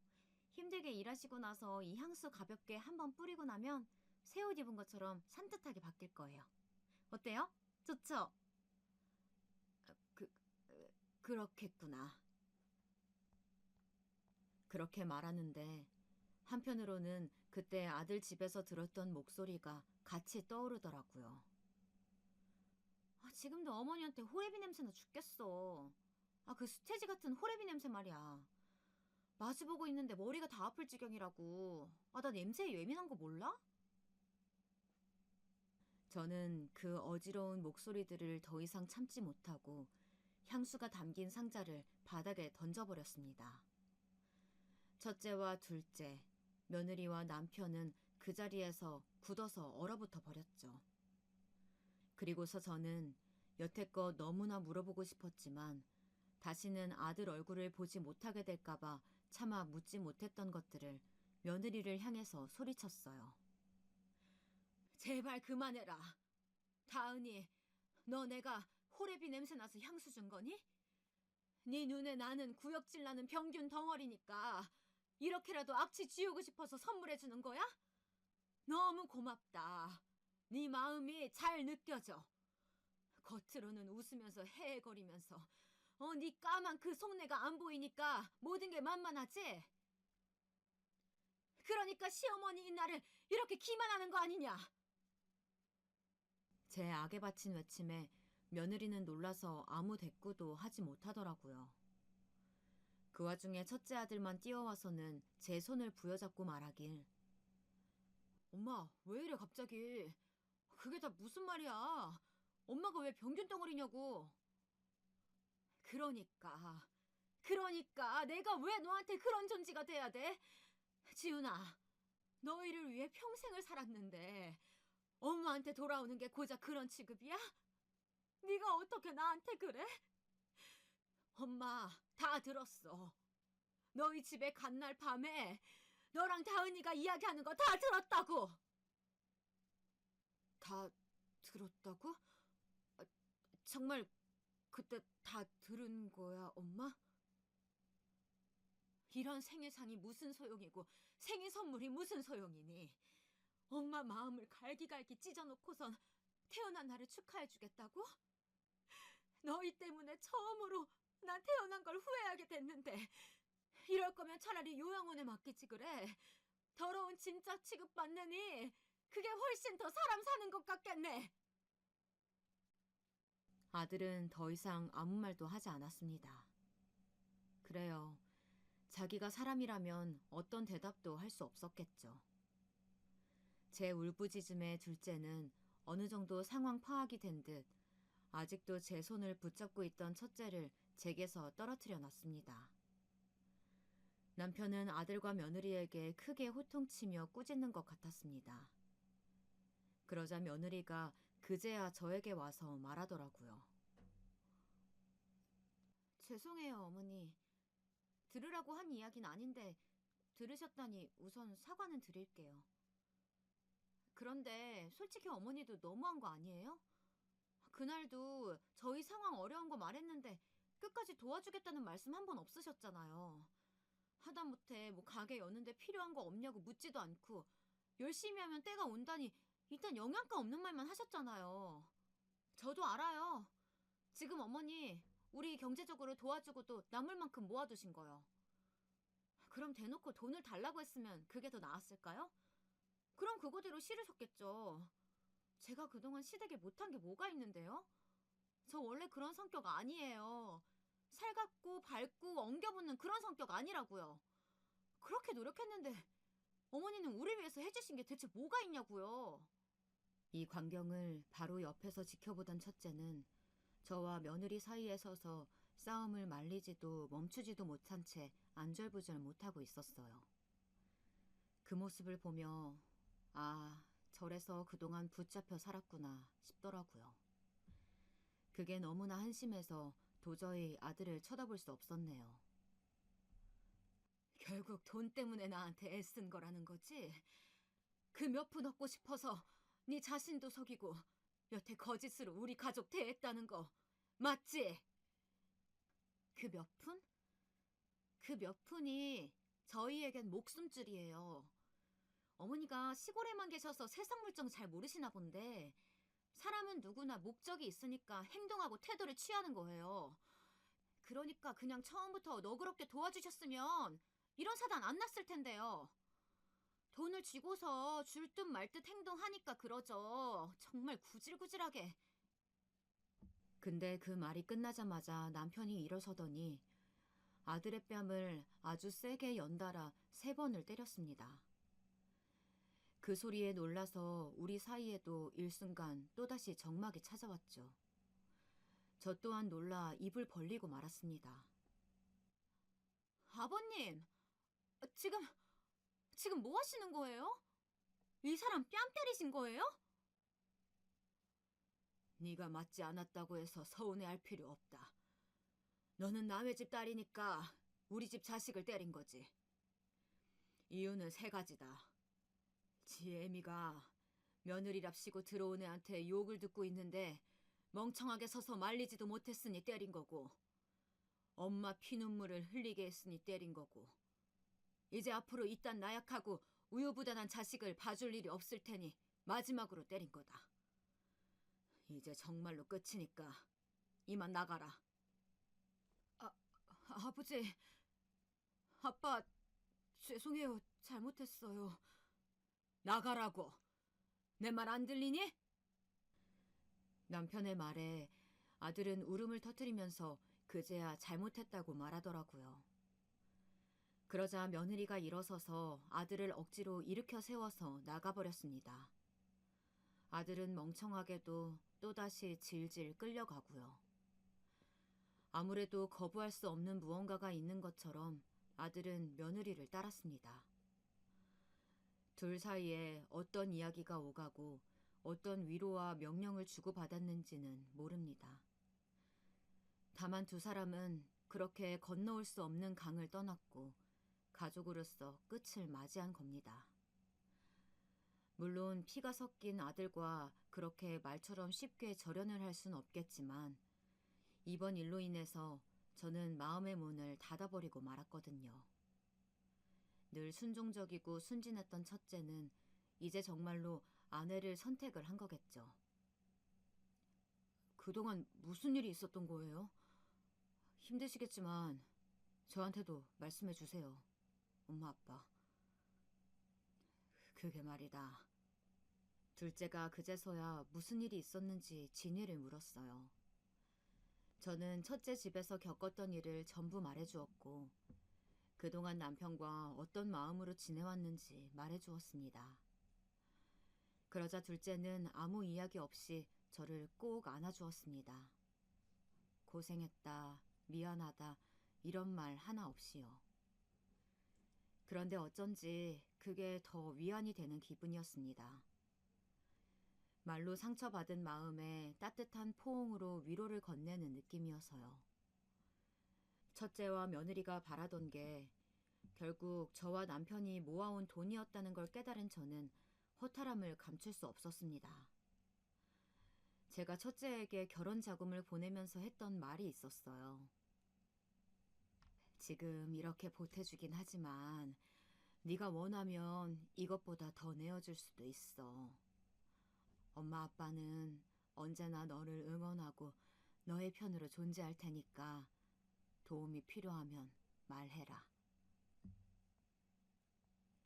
힘들게 일하시고 나서 이 향수 가볍게 한번 뿌리고 나면 새 옷 입은 것처럼 산뜻하게 바뀔 거예요. 어때요? 좋죠? 그, 그렇겠구나. 그렇게 말하는데 한편으로는 그때 아들 집에서 들었던 목소리가 같이 떠오르더라고요. 지금도 어머니한테 호레비 냄새나 죽겠어. 그 수태지 같은 호레비 냄새 말이야. 마주보고 있는데 머리가 다 아플 지경이라고. 나 냄새에 예민한 거 몰라? 저는 그 어지러운 목소리들을 더 이상 참지 못하고 향수가 담긴 상자를 바닥에 던져버렸습니다. 첫째와 둘째, 며느리와 남편은 그 자리에서 굳어서 얼어붙어 버렸죠. 그리고서 저는 여태껏 너무나 물어보고 싶었지만 다시는 아들 얼굴을 보지 못하게 될까봐 차마 묻지 못했던 것들을 며느리를 향해서 소리쳤어요. 제발 그만해라. 다은이, 너 내가 호레비 냄새 나서 향수 준 거니? 네 눈에 나는 구역질 나는 병균 덩어리니까 이렇게라도 악취 지우고 싶어서 선물해 주는 거야? 너무 고맙다. 네 마음이 잘 느껴져. 겉으로는 웃으면서 헤헤거리면서 네 까만 그 속내가 안 보이니까 모든 게 만만하지? 그러니까 시어머니인 나를 이렇게 기만하는 거 아니냐? 제 악에 바친 외침에 며느리는 놀라서 아무 대꾸도 하지 못하더라고요. 그 와중에 첫째 아들만 뛰어와서는 제 손을 부여잡고 말하길. 엄마, 왜 이래 갑자기? 그게 다 무슨 말이야? 엄마가 왜 병균 덩어리냐고. 그러니까 내가 왜 너한테 그런 존재가 돼야 돼? 지훈아, 너희를 위해 평생을 살았는데 엄마한테 돌아오는 게 고작 그런 취급이야? 네가 어떻게 나한테 그래? 엄마, 다 들었어. 너희 집에 간 날 밤에 너랑 다은이가 이야기하는 거 다 들었다고. 다 들었다고? 정말 그때 다 들은 거야, 엄마? 이런 생일상이 무슨 소용이고 생일 선물이 무슨 소용이니? 엄마 마음을 갈기갈기 찢어놓고선 태어난 나를 축하해주겠다고? 너희 때문에 처음으로 난 태어난 걸 후회하게 됐는데 이럴 거면 차라리 요양원에 맡기지 그래. 더러운 진짜 취급받느니 그게 훨씬 더 사람 사는 것 같겠네. 아들은 더 이상 아무 말도 하지 않았습니다. 그래요. 자기가 사람이라면 어떤 대답도 할 수 없었겠죠. 제 울부짖음에 둘째는 어느 정도 상황 파악이 된 듯 아직도 제 손을 붙잡고 있던 첫째를 제게서 떨어뜨려 놨습니다. 남편은 아들과 며느리에게 크게 호통치며 꾸짖는 것 같았습니다. 그러자 며느리가 그제야 저에게 와서 말하더라고요. 죄송해요, 어머니. 들으라고 한 이야기는 아닌데 들으셨다니 우선 사과는 드릴게요. 그런데 솔직히 어머니도 너무한 거 아니에요? 그날도 저희 상황 어려운 거 말했는데 끝까지 도와주겠다는 말씀 한 번 없으셨잖아요. 하다못해 뭐 가게 여는데 필요한 거 없냐고 묻지도 않고 열심히 하면 때가 온다니 일단 영양가 없는 말만 하셨잖아요. 저도 알아요. 지금 어머니 우리 경제적으로 도와주고도 남을 만큼 모아두신 거요. 그럼 대놓고 돈을 달라고 했으면 그게 더 나았을까요? 그럼 그거대로 싫으셨겠죠. 제가 그동안 시댁에 못한 게 뭐가 있는데요? 저 원래 그런 성격 아니에요. 살갑고 밝고 엉겨붙는 그런 성격 아니라고요. 그렇게 노력했는데 어머니는 우리 위해서 해주신 게 대체 뭐가 있냐고요. 이 광경을 바로 옆에서 지켜보던 첫째는 저와 며느리 사이에 서서 싸움을 말리지도 멈추지도 못한 채 안절부절 못하고 있었어요. 그 모습을 보며 아, 저래서 그동안 붙잡혀 살았구나 싶더라고요. 그게 너무나 한심해서 도저히 아들을 쳐다볼 수 없었네요. 결국 돈 때문에 나한테 애쓴 거라는 거지? 그 몇 푼 얻고 싶어서 네 자신도 속이고 여태 거짓으로 우리 가족 대했다는 거 맞지? 그 몇 푼? 그 몇 푼이 저희에겐 목숨줄이에요. 어머니가 시골에만 계셔서 세상 물정 잘 모르시나 본데 사람은 누구나 목적이 있으니까 행동하고 태도를 취하는 거예요. 그러니까 그냥 처음부터 너그럽게 도와주셨으면 이런 사단 안 났을 텐데요. 돈을 쥐고서 줄 듯 말 듯 행동하니까 그러죠. 정말 구질구질하게. 근데 그 말이 끝나자마자 남편이 일어서더니 아들의 뺨을 아주 세게 연달아 3번을 때렸습니다. 그 소리에 놀라서 우리 사이에도 일순간 또다시 적막이 찾아왔죠. 저 또한 놀라 입을 벌리고 말았습니다. 아버님, 지금 뭐 하시는 거예요? 이 사람 뺨 때리신 거예요? 네가 맞지 않았다고 해서 서운해할 필요 없다. 너는 남의 집 딸이니까 우리 집 자식을 때린 거지. 이유는 3가지다. 지 애미가 며느리랍시고 들어온 애한테 욕을 듣고 있는데 멍청하게 서서 말리지도 못했으니 때린 거고, 엄마 피눈물을 흘리게 했으니 때린 거고, 이제 앞으로 이딴 나약하고 우유부단한 자식을 봐줄 일이 없을 테니 마지막으로 때린 거다. 이제 정말로 끝이니까 이만 나가라. 아버지, 아빠, 죄송해요. 잘못했어요. 나가라고. 내 말 안 들리니? 남편의 말에 아들은 울음을 터뜨리면서 그제야 잘못했다고 말하더라고요. 그러자 며느리가 일어서서 아들을 억지로 일으켜 세워서 나가버렸습니다. 아들은 멍청하게도 또다시 질질 끌려가고요. 아무래도 거부할 수 없는 무언가가 있는 것처럼 아들은 며느리를 따랐습니다. 둘 사이에 어떤 이야기가 오가고 어떤 위로와 명령을 주고받았는지는 모릅니다. 다만 2사람은 그렇게 건너올 수 없는 강을 떠났고 가족으로서 끝을 맞이한 겁니다. 물론 피가 섞인 아들과 그렇게 말처럼 쉽게 절연을 할 순 없겠지만 이번 일로 인해서 저는 마음의 문을 닫아버리고 말았거든요. 늘 순종적이고 순진했던 첫째는 이제 정말로 아내를 선택을 한 거겠죠. 그동안 무슨 일이 있었던 거예요? 힘드시겠지만 저한테도 말씀해 주세요. 엄마, 아빠. 그게 말이다. 둘째가 그제서야 무슨 일이 있었는지 진위를 물었어요. 저는 첫째 집에서 겪었던 일을 전부 말해주었고 그동안 남편과 어떤 마음으로 지내왔는지 말해주었습니다. 그러자 둘째는 아무 이야기 없이 저를 꼭 안아주었습니다. 고생했다, 미안하다, 이런 말 하나 없이요. 그런데 어쩐지 그게 더 위안이 되는 기분이었습니다. 말로 상처받은 마음에 따뜻한 포옹으로 위로를 건네는 느낌이어서요. 첫째와 며느리가 바라던 게 결국 저와 남편이 모아온 돈이었다는 걸 깨달은 저는 허탈함을 감출 수 없었습니다. 제가 첫째에게 결혼 자금을 보내면서 했던 말이 있었어요. 지금 이렇게 보태주긴 하지만 네가 원하면 이것보다 더 내어줄 수도 있어. 엄마 아빠는 언제나 너를 응원하고 너의 편으로 존재할 테니까 도움이 필요하면 말해라.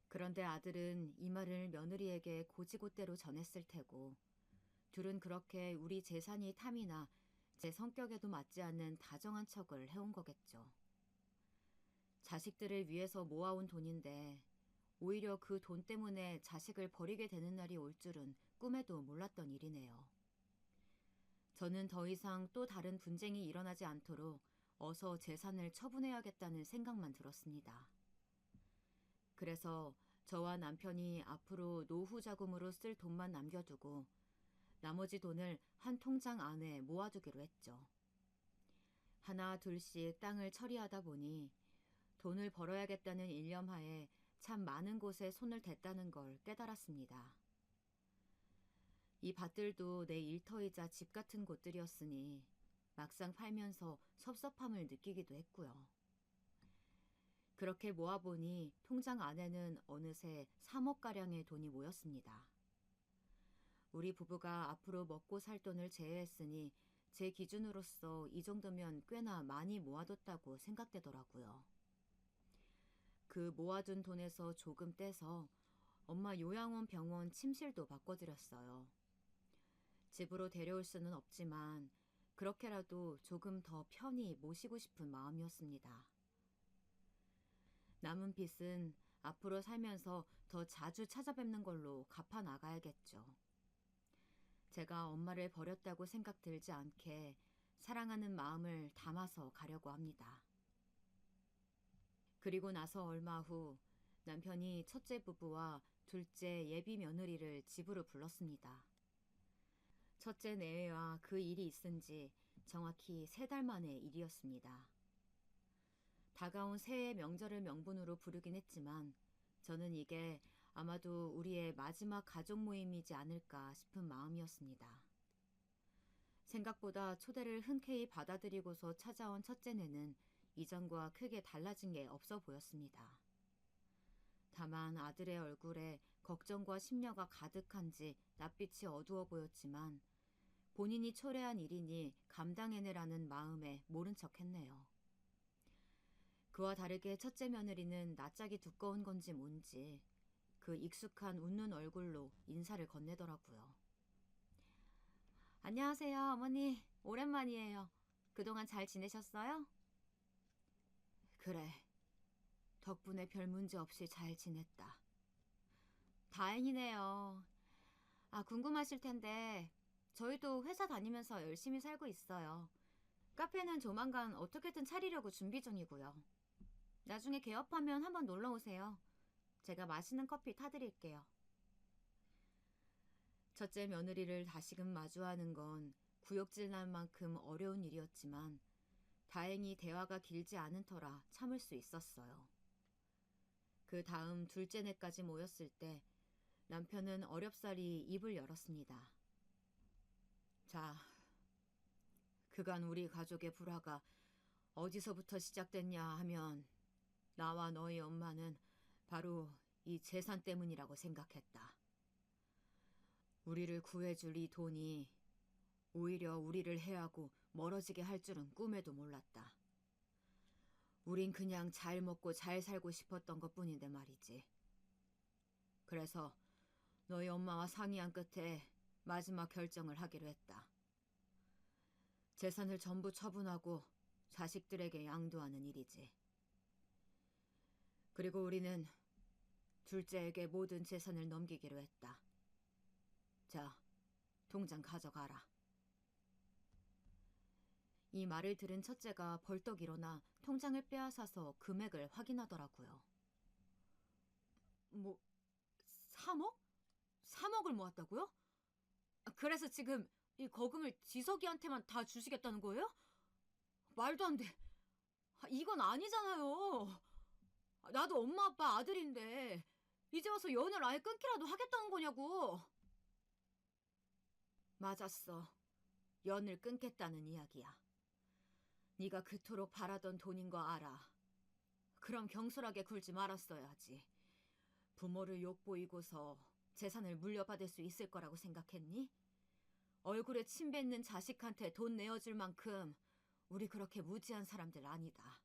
그런데 아들은 이 말을 며느리에게 고지고대로 전했을 테고 둘은 그렇게 우리 재산이 탐이나 제 성격에도 맞지 않는 다정한 척을 해온 거겠죠. 자식들을 위해서 모아온 돈인데 오히려 그 돈 때문에 자식을 버리게 되는 날이 올 줄은 꿈에도 몰랐던 일이네요. 저는 더 이상 또 다른 분쟁이 일어나지 않도록 어서 재산을 처분해야겠다는 생각만 들었습니다. 그래서 저와 남편이 앞으로 노후 자금으로 쓸 돈만 남겨두고 나머지 돈을 한 통장 안에 모아두기로 했죠. 하나 둘씩 땅을 처리하다 보니 돈을 벌어야겠다는 일념하에 참 많은 곳에 손을 댔다는 걸 깨달았습니다. 이 밭들도 내 일터이자 집 같은 곳들이었으니 막상 팔면서 섭섭함을 느끼기도 했고요. 그렇게 모아보니 통장 안에는 어느새 3억가량의 돈이 모였습니다. 우리 부부가 앞으로 먹고 살 돈을 제외했으니 제 기준으로서 이 정도면 꽤나 많이 모아뒀다고 생각되더라고요. 그 모아둔 돈에서 조금 떼서 엄마 요양원 병원 침실도 바꿔드렸어요. 집으로 데려올 수는 없지만 그렇게라도 조금 더 편히 모시고 싶은 마음이었습니다. 남은 빚은 앞으로 살면서 더 자주 찾아뵙는 걸로 갚아 나가야겠죠. 제가 엄마를 버렸다고 생각 들지 않게 사랑하는 마음을 담아서 가려고 합니다. 그리고 나서 얼마 후 남편이 첫째 부부와 둘째 예비 며느리를 집으로 불렀습니다. 첫째 내외와 그 일이 있은 지 정확히 3달 만의 일이었습니다. 다가온 새해 명절을 명분으로 부르긴 했지만 저는 이게 아마도 우리의 마지막 가족 모임이지 않을까 싶은 마음이었습니다. 생각보다 초대를 흔쾌히 받아들이고서 찾아온 첫째네는 이전과 크게 달라진 게 없어 보였습니다. 다만 아들의 얼굴에 걱정과 심려가 가득한지 낯빛이 어두워 보였지만 본인이 초래한 일이니 감당해내라는 마음에 모른 척했네요. 그와 다르게 첫째 며느리는 낯짝이 두꺼운 건지 뭔지 그 익숙한 웃는 얼굴로 인사를 건네더라고요. 안녕하세요, 어머니. 오랜만이에요. 그동안 잘 지내셨어요? 그래. 덕분에 별 문제 없이 잘 지냈다. 다행이네요. 궁금하실 텐데 저희도 회사 다니면서 열심히 살고 있어요. 카페는 조만간 어떻게든 차리려고 준비 중이고요. 나중에 개업하면 한번 놀러 오세요. 제가 맛있는 커피 타드릴게요. 첫째 며느리를 다시금 마주하는 건 구역질 날 만큼 어려운 일이었지만 다행히 대화가 길지 않은 터라 참을 수 있었어요. 그 다음 둘째네까지 모였을 때 남편은 어렵사리 입을 열었습니다. 자, 그간 우리 가족의 불화가 어디서부터 시작됐냐 하면 나와 너희 엄마는 바로 이 재산 때문이라고 생각했다. 우리를 구해줄 이 돈이 오히려 우리를 해하고 멀어지게 할 줄은 꿈에도 몰랐다. 우린 그냥 잘 먹고 잘 살고 싶었던 것뿐인데 말이지. 그래서 너희 엄마와 상의한 끝에 마지막 결정을 하기로 했다. 재산을 전부 처분하고 자식들에게 양도하는 일이지. 그리고 우리는 둘째에게 모든 재산을 넘기기로 했다. 자, 통장 가져가라. 이 말을 들은 첫째가 벌떡 일어나 통장을 빼앗아서 금액을 확인하더라고요. 3억? 3억을 모았다고요? 그래서 지금 이 거금을 지석이한테만 다 주시겠다는 거예요? 말도 안 돼. 이건 아니잖아요. 나도 엄마 아빠 아들인데 이제 와서 연애를 아예 끊기라도 하겠다는 거냐고. 맞았어. 연을 끊겠다는 이야기야. 네가 그토록 바라던 돈인 거 알아. 그럼 경솔하게 굴지 말았어야지. 부모를 욕보이고서 재산을 물려받을 수 있을 거라고 생각했니? 얼굴에 침 뱉는 자식한테 돈 내어줄 만큼 우리 그렇게 무지한 사람들 아니다.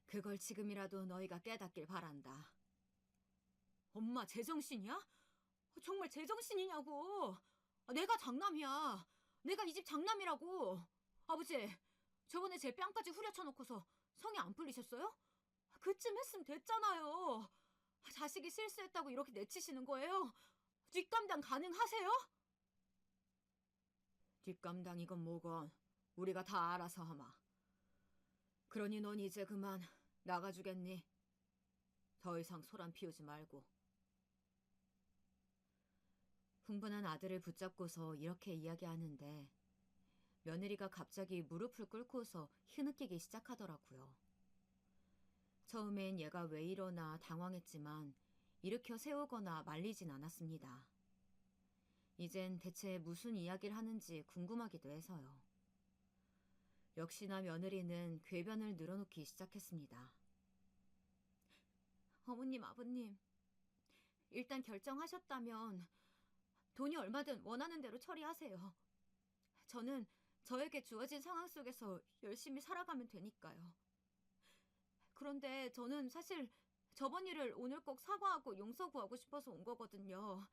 그걸 지금이라도 너희가 깨닫길 바란다. 엄마 제정신이야? 정말 제정신이냐고. 내가 장남이야. 내가 이 집 장남이라고. 아버지, 저번에 제 뺨까지 후려쳐놓고서 성이 안 풀리셨어요? 그쯤 했으면 됐잖아요. 자식이 실수했다고 이렇게 내치시는 거예요? 뒷감당 가능하세요? 뒷감당이건 뭐건 우리가 다 알아서 하마. 그러니 넌 이제 그만 나가주겠니? 더 이상 소란 피우지 말고. 흥분한 아들을 붙잡고서 이렇게 이야기하는데 며느리가 갑자기 무릎을 꿇고서 흐느끼기 시작하더라고요. 처음엔 얘가 왜 이러나 당황했지만 일으켜 세우거나 말리진 않았습니다. 이젠 대체 무슨 이야기를 하는지 궁금하기도 해서요. 역시나 며느리는 궤변을 늘어놓기 시작했습니다. 어머님, 아버님, 일단 결정하셨다면 돈이 얼마든 원하는 대로 처리하세요. 저는 저에게 주어진 상황 속에서 열심히 살아가면 되니까요. 그런데 저는 사실 저번 일을 오늘 꼭 사과하고 용서 구하고 싶어서 온 거거든요.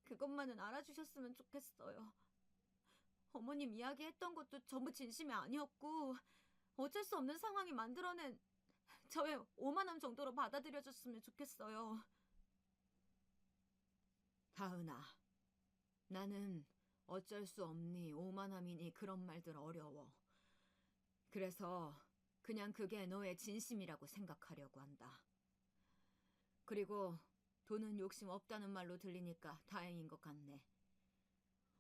그것만은 알아주셨으면 좋겠어요. 어머님 이야기했던 것도 전부 진심이 아니었고 어쩔 수 없는 상황이 만들어낸 저의 오만함 정도로 받아들여줬으면 좋겠어요. 다은아, 나는 어쩔 수 없니 오만함이니 그런 말들 어려워. 그래서 그냥 그게 너의 진심이라고 생각하려고 한다. 그리고 돈은 욕심 없다는 말로 들리니까 다행인 것 같네.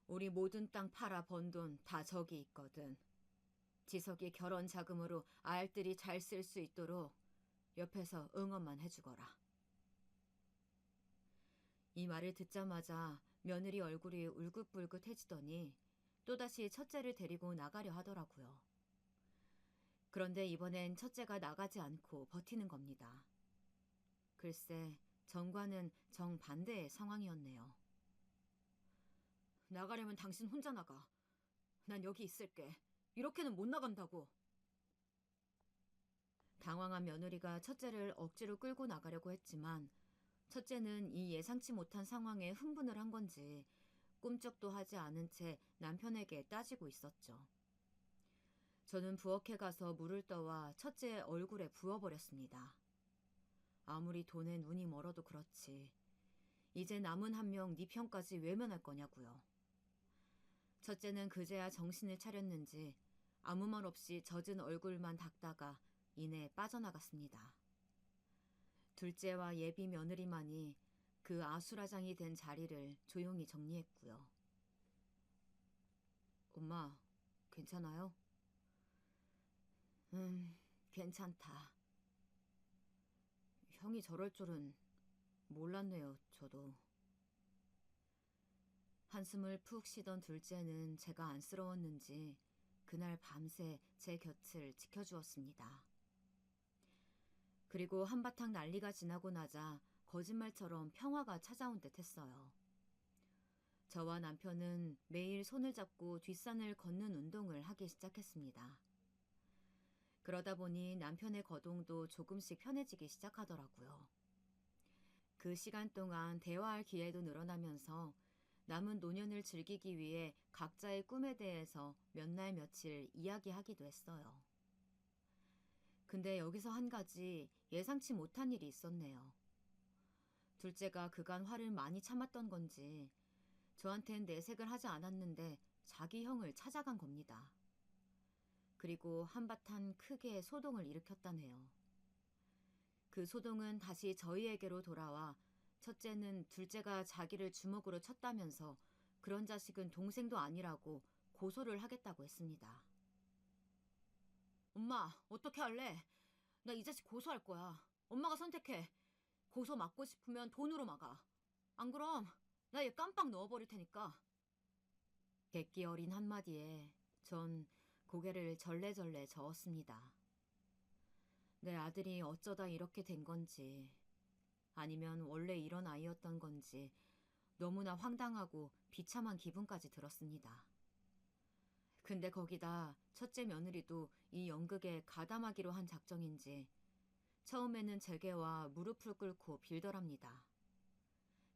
우리 모든 땅 팔아 번 돈 다 저기 있거든. 지석이 결혼 자금으로 알뜰히 잘 쓸 수 있도록 옆에서 응원만 해주거라. 이 말을 듣자마자 며느리 얼굴이 울긋불긋해지더니 또다시 첫째를 데리고 나가려 하더라고요. 그런데 이번엔 첫째가 나가지 않고 버티는 겁니다. 글쎄, 정과는 정반대의 상황이었네요. 나가려면 당신 혼자 나가. 난 여기 있을게. 이렇게는 못 나간다고. 당황한 며느리가 첫째를 억지로 끌고 나가려고 했지만 첫째는 이 예상치 못한 상황에 흥분을 한 건지 꿈쩍도 하지 않은 채 남편에게 따지고 있었죠. 저는 부엌에 가서 물을 떠와 첫째의 얼굴에 부어버렸습니다. 아무리 돈에 눈이 멀어도 그렇지. 이제 남은 한 명 네 편까지 외면할 거냐고요. 첫째는 그제야 정신을 차렸는지 아무 말 없이 젖은 얼굴만 닦다가 이내 빠져나갔습니다. 둘째와 예비 며느리만이 그 아수라장이 된 자리를 조용히 정리했고요. 엄마, 괜찮아요? 괜찮다. 형이 저럴 줄은 몰랐네요, 저도. 한숨을 푹 쉬던 둘째는 제가 안쓰러웠는지 그날 밤새 제 곁을 지켜주었습니다. 그리고 한바탕 난리가 지나고 나자 거짓말처럼 평화가 찾아온 듯 했어요. 저와 남편은 매일 손을 잡고 뒷산을 걷는 운동을 하기 시작했습니다. 그러다 보니 남편의 거동도 조금씩 편해지기 시작하더라고요. 그 시간 동안 대화할 기회도 늘어나면서 남은 노년을 즐기기 위해 각자의 꿈에 대해서 몇 날 며칠 이야기하기도 했어요. 근데 여기서 한 가지 예상치 못한 일이 있었네요. 둘째가 그간 화를 많이 참았던 건지 저한텐 내색을 하지 않았는데 자기 형을 찾아간 겁니다. 그리고 한바탕 크게 소동을 일으켰다네요. 그 소동은 다시 저희에게로 돌아와 첫째는 둘째가 자기를 주먹으로 쳤다면서 그런 자식은 동생도 아니라고 고소를 하겠다고 했습니다. 엄마, 어떻게 할래? 나 이 자식 고소할 거야. 엄마가 선택해. 고소 막고 싶으면 돈으로 막아. 안 그럼 나 얘 깜빡 넣어버릴 테니까. 객기 어린 한마디에 전 고개를 절레절레 저었습니다. 내 아들이 어쩌다 이렇게 된 건지, 아니면 원래 이런 아이였던 건지 너무나 황당하고 비참한 기분까지 들었습니다. 근데 거기다 첫째 며느리도 이 연극에 가담하기로 한 작정인지 처음에는 제게와 무릎을 꿇고 빌더랍니다.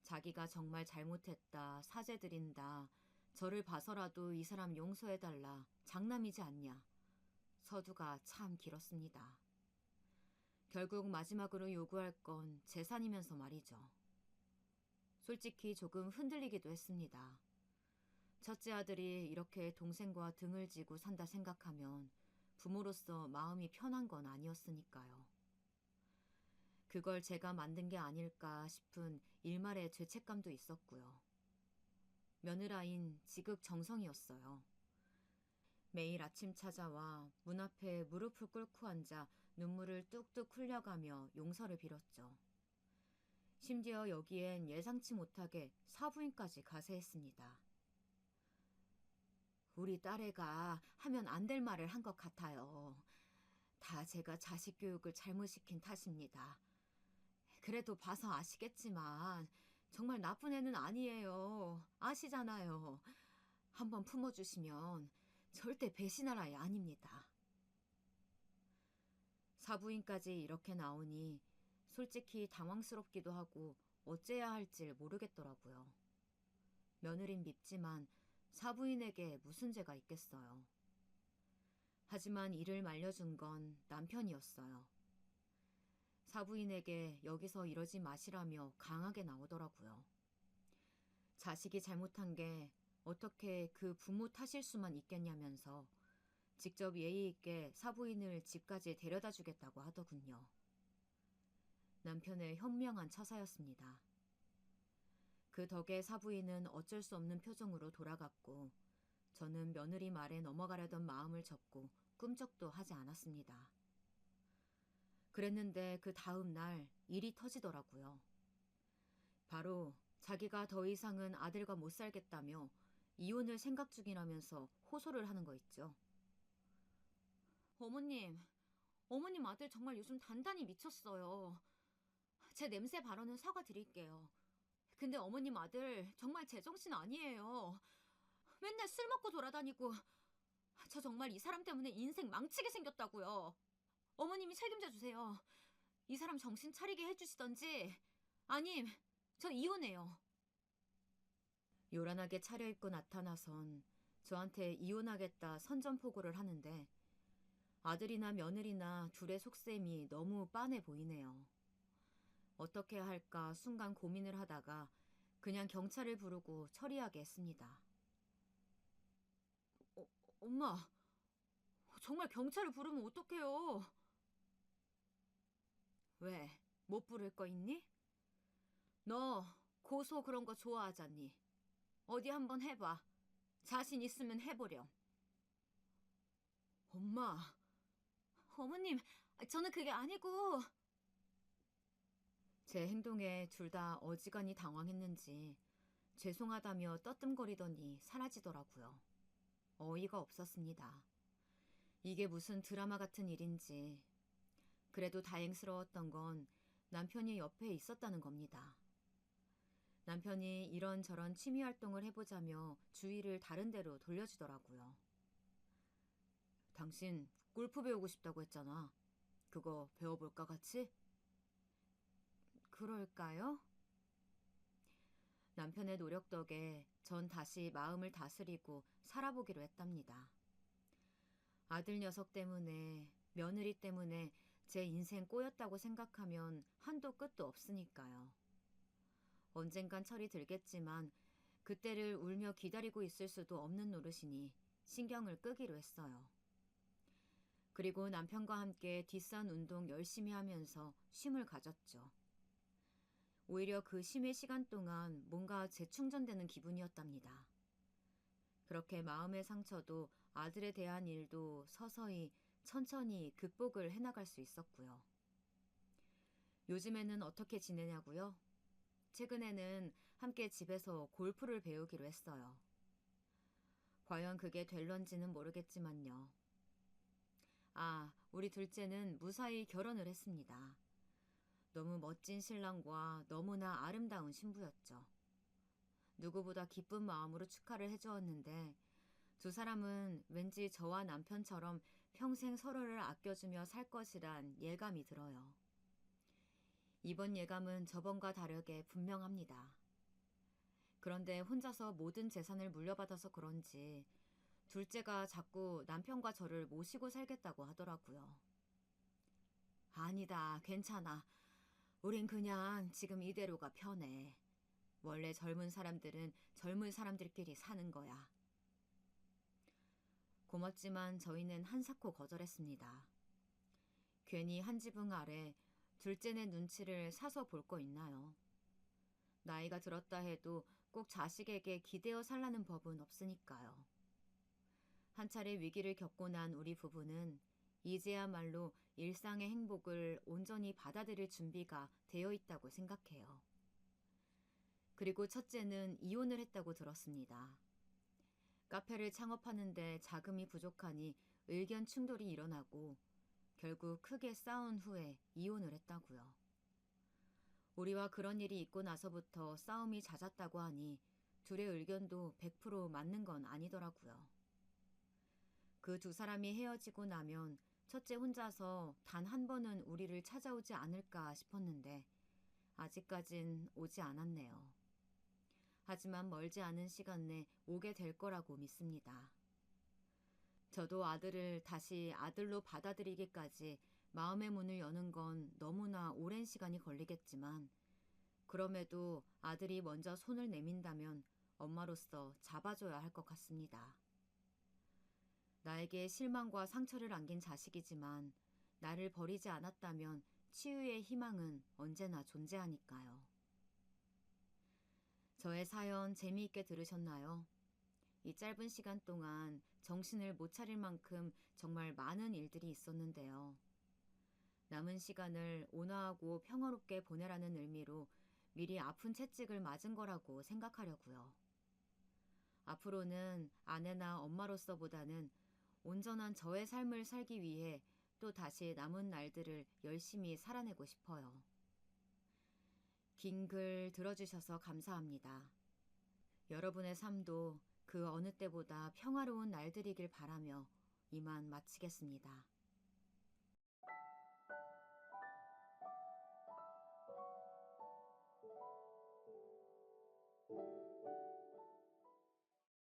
자기가 정말 잘못했다, 사죄드린다, 저를 봐서라도 이 사람 용서해달라, 장남이지 않냐. 서두가 참 길었습니다. 결국 마지막으로 요구할 건 재산이면서 말이죠. 솔직히 조금 흔들리기도 했습니다. 첫째 아들이 이렇게 동생과 등을 지고 산다 생각하면 부모로서 마음이 편한 건 아니었으니까요. 그걸 제가 만든 게 아닐까 싶은 일말의 죄책감도 있었고요. 며느라인 지극정성이었어요. 매일 아침 찾아와 문 앞에 무릎을 꿇고 앉아 눈물을 뚝뚝 흘려가며 용서를 빌었죠. 심지어 여기엔 예상치 못하게 사부인까지 가세했습니다. 우리 딸애가 하면 안 될 말을 한 것 같아요. 다 제가 자식 교육을 잘못 시킨 탓입니다. 그래도 봐서 아시겠지만 정말 나쁜 애는 아니에요. 아시잖아요. 한번 품어주시면 절대 배신할 아이 아닙니다. 사부인까지 이렇게 나오니 솔직히 당황스럽기도 하고 어째야 할지 모르겠더라고요. 며느린 밉지만 사부인에게 무슨 죄가 있겠어요. 하지만 이를 말려준 건 남편이었어요. 사부인에게 여기서 이러지 마시라며 강하게 나오더라고요. 자식이 잘못한 게 어떻게 그 부모 탓일 수만 있겠냐면서 직접 예의 있게 사부인을 집까지 데려다 주겠다고 하더군요. 남편의 현명한 처사였습니다. 그 덕에 사부인은 어쩔 수 없는 표정으로 돌아갔고 저는 며느리 말에 넘어가려던 마음을 접고 꿈쩍도 하지 않았습니다. 그랬는데 그 다음 날 일이 터지더라고요. 바로 자기가 더 이상은 아들과 못 살겠다며 이혼을 생각 중이라면서 호소를 하는 거 있죠. 어머님 아들 정말 요즘 단단히 미쳤어요. 제 냄새 발언은 사과드릴게요. 근데 어머님 아들 정말 제정신 아니에요. 맨날 술 먹고 돌아다니고 저 정말 이 사람 때문에 인생 망치게 생겼다고요. 어머님이 책임져 주세요. 이 사람 정신 차리게 해주시던지 아님 저 이혼해요. 요란하게 차려입고 나타나선 저한테 이혼하겠다 선전포고를 하는데 아들이나 며느리나 둘의 속셈이 너무 빤해 보이네요. 어떻게 할까 순간 고민을 하다가 그냥 경찰을 부르고 처리하게 했습니다. 엄마, 정말 경찰을 부르면 어떡해요? 왜? 못 부를 거 있니? 너 고소 그런 거 좋아하잖니. 어디 한번 해봐. 자신 있으면 해보렴. 엄마. 어머님, 저는 그게 아니고. 제 행동에 둘 다 어지간히 당황했는지 죄송하다며 떠뜸거리더니 사라지더라고요. 어이가 없었습니다. 이게 무슨 드라마 같은 일인지. 그래도 다행스러웠던 건 남편이 옆에 있었다는 겁니다. 남편이 이런저런 취미 활동을 해보자며 주의를 다른 데로 돌려주더라고요. 당신 골프 배우고 싶다고 했잖아. 그거 배워볼까 같이? 그럴까요? 남편의 노력 덕에 전 다시 마음을 다스리고 살아보기로 했답니다. 아들 녀석 때문에, 며느리 때문에 제 인생 꼬였다고 생각하면 한도 끝도 없으니까요. 언젠간 철이 들겠지만 그때를 울며 기다리고 있을 수도 없는 노릇이니 신경을 끄기로 했어요. 그리고 남편과 함께 뒷산 운동 열심히 하면서 쉼을 가졌죠. 오히려 그 쉼의 시간 동안 뭔가 재충전되는 기분이었답니다. 그렇게 마음의 상처도 아들에 대한 일도 서서히 천천히 극복을 해나갈 수 있었고요. 요즘에는 어떻게 지내냐고요? 최근에는 함께 집에서 골프를 배우기로 했어요. 과연 그게 될런지는 모르겠지만요. 우리 둘째는 무사히 결혼을 했습니다. 너무 멋진 신랑과 너무나 아름다운 신부였죠. 누구보다 기쁜 마음으로 축하를 해주었는데 두 사람은 왠지 저와 남편처럼 평생 서로를 아껴주며 살 것이란 예감이 들어요. 이번 예감은 저번과 다르게 분명합니다. 그런데 혼자서 모든 재산을 물려받아서 그런지 둘째가 자꾸 남편과 저를 모시고 살겠다고 하더라고요. 아니다, 괜찮아. 우린 그냥 지금 이대로가 편해. 원래 젊은 사람들은 젊은 사람들끼리 사는 거야. 고맙지만 저희는 한사코 거절했습니다. 괜히 한 지붕 아래 둘째네 눈치를 사서 볼 거 있나요? 나이가 들었다 해도 꼭 자식에게 기대어 살라는 법은 없으니까요. 한 차례 위기를 겪고 난 우리 부부는 이제야말로 일상의 행복을 온전히 받아들일 준비가 되어 있다고 생각해요. 그리고 첫째는 이혼을 했다고 들었습니다. 카페를 창업하는데 자금이 부족하니 의견 충돌이 일어나고 결국 크게 싸운 후에 이혼을 했다고요. 우리와 그런 일이 있고 나서부터 싸움이 잦았다고 하니 둘의 의견도 100% 맞는 건 아니더라고요. 그 두 사람이 헤어지고 나면 첫째 혼자서 단 한 번은 우리를 찾아오지 않을까 싶었는데 아직까진 오지 않았네요. 하지만 멀지 않은 시간 내 오게 될 거라고 믿습니다. 저도 아들을 다시 아들로 받아들이기까지 마음의 문을 여는 건 너무나 오랜 시간이 걸리겠지만 그럼에도 아들이 먼저 손을 내민다면 엄마로서 잡아줘야 할 것 같습니다. 나에게 실망과 상처를 안긴 자식이지만 나를 버리지 않았다면 치유의 희망은 언제나 존재하니까요. 저의 사연 재미있게 들으셨나요? 이 짧은 시간 동안 정신을 못 차릴 만큼 정말 많은 일들이 있었는데요. 남은 시간을 온화하고 평화롭게 보내라는 의미로 미리 아픈 채찍을 맞은 거라고 생각하려고요. 앞으로는 아내나 엄마로서보다는 온전한 저의 삶을 살기 위해 또 다시 남은 날들을 열심히 살아내고 싶어요. 긴 글 들어주셔서 감사합니다. 여러분의 삶도 그 어느 때보다 평화로운 날들이길 바라며 이만 마치겠습니다.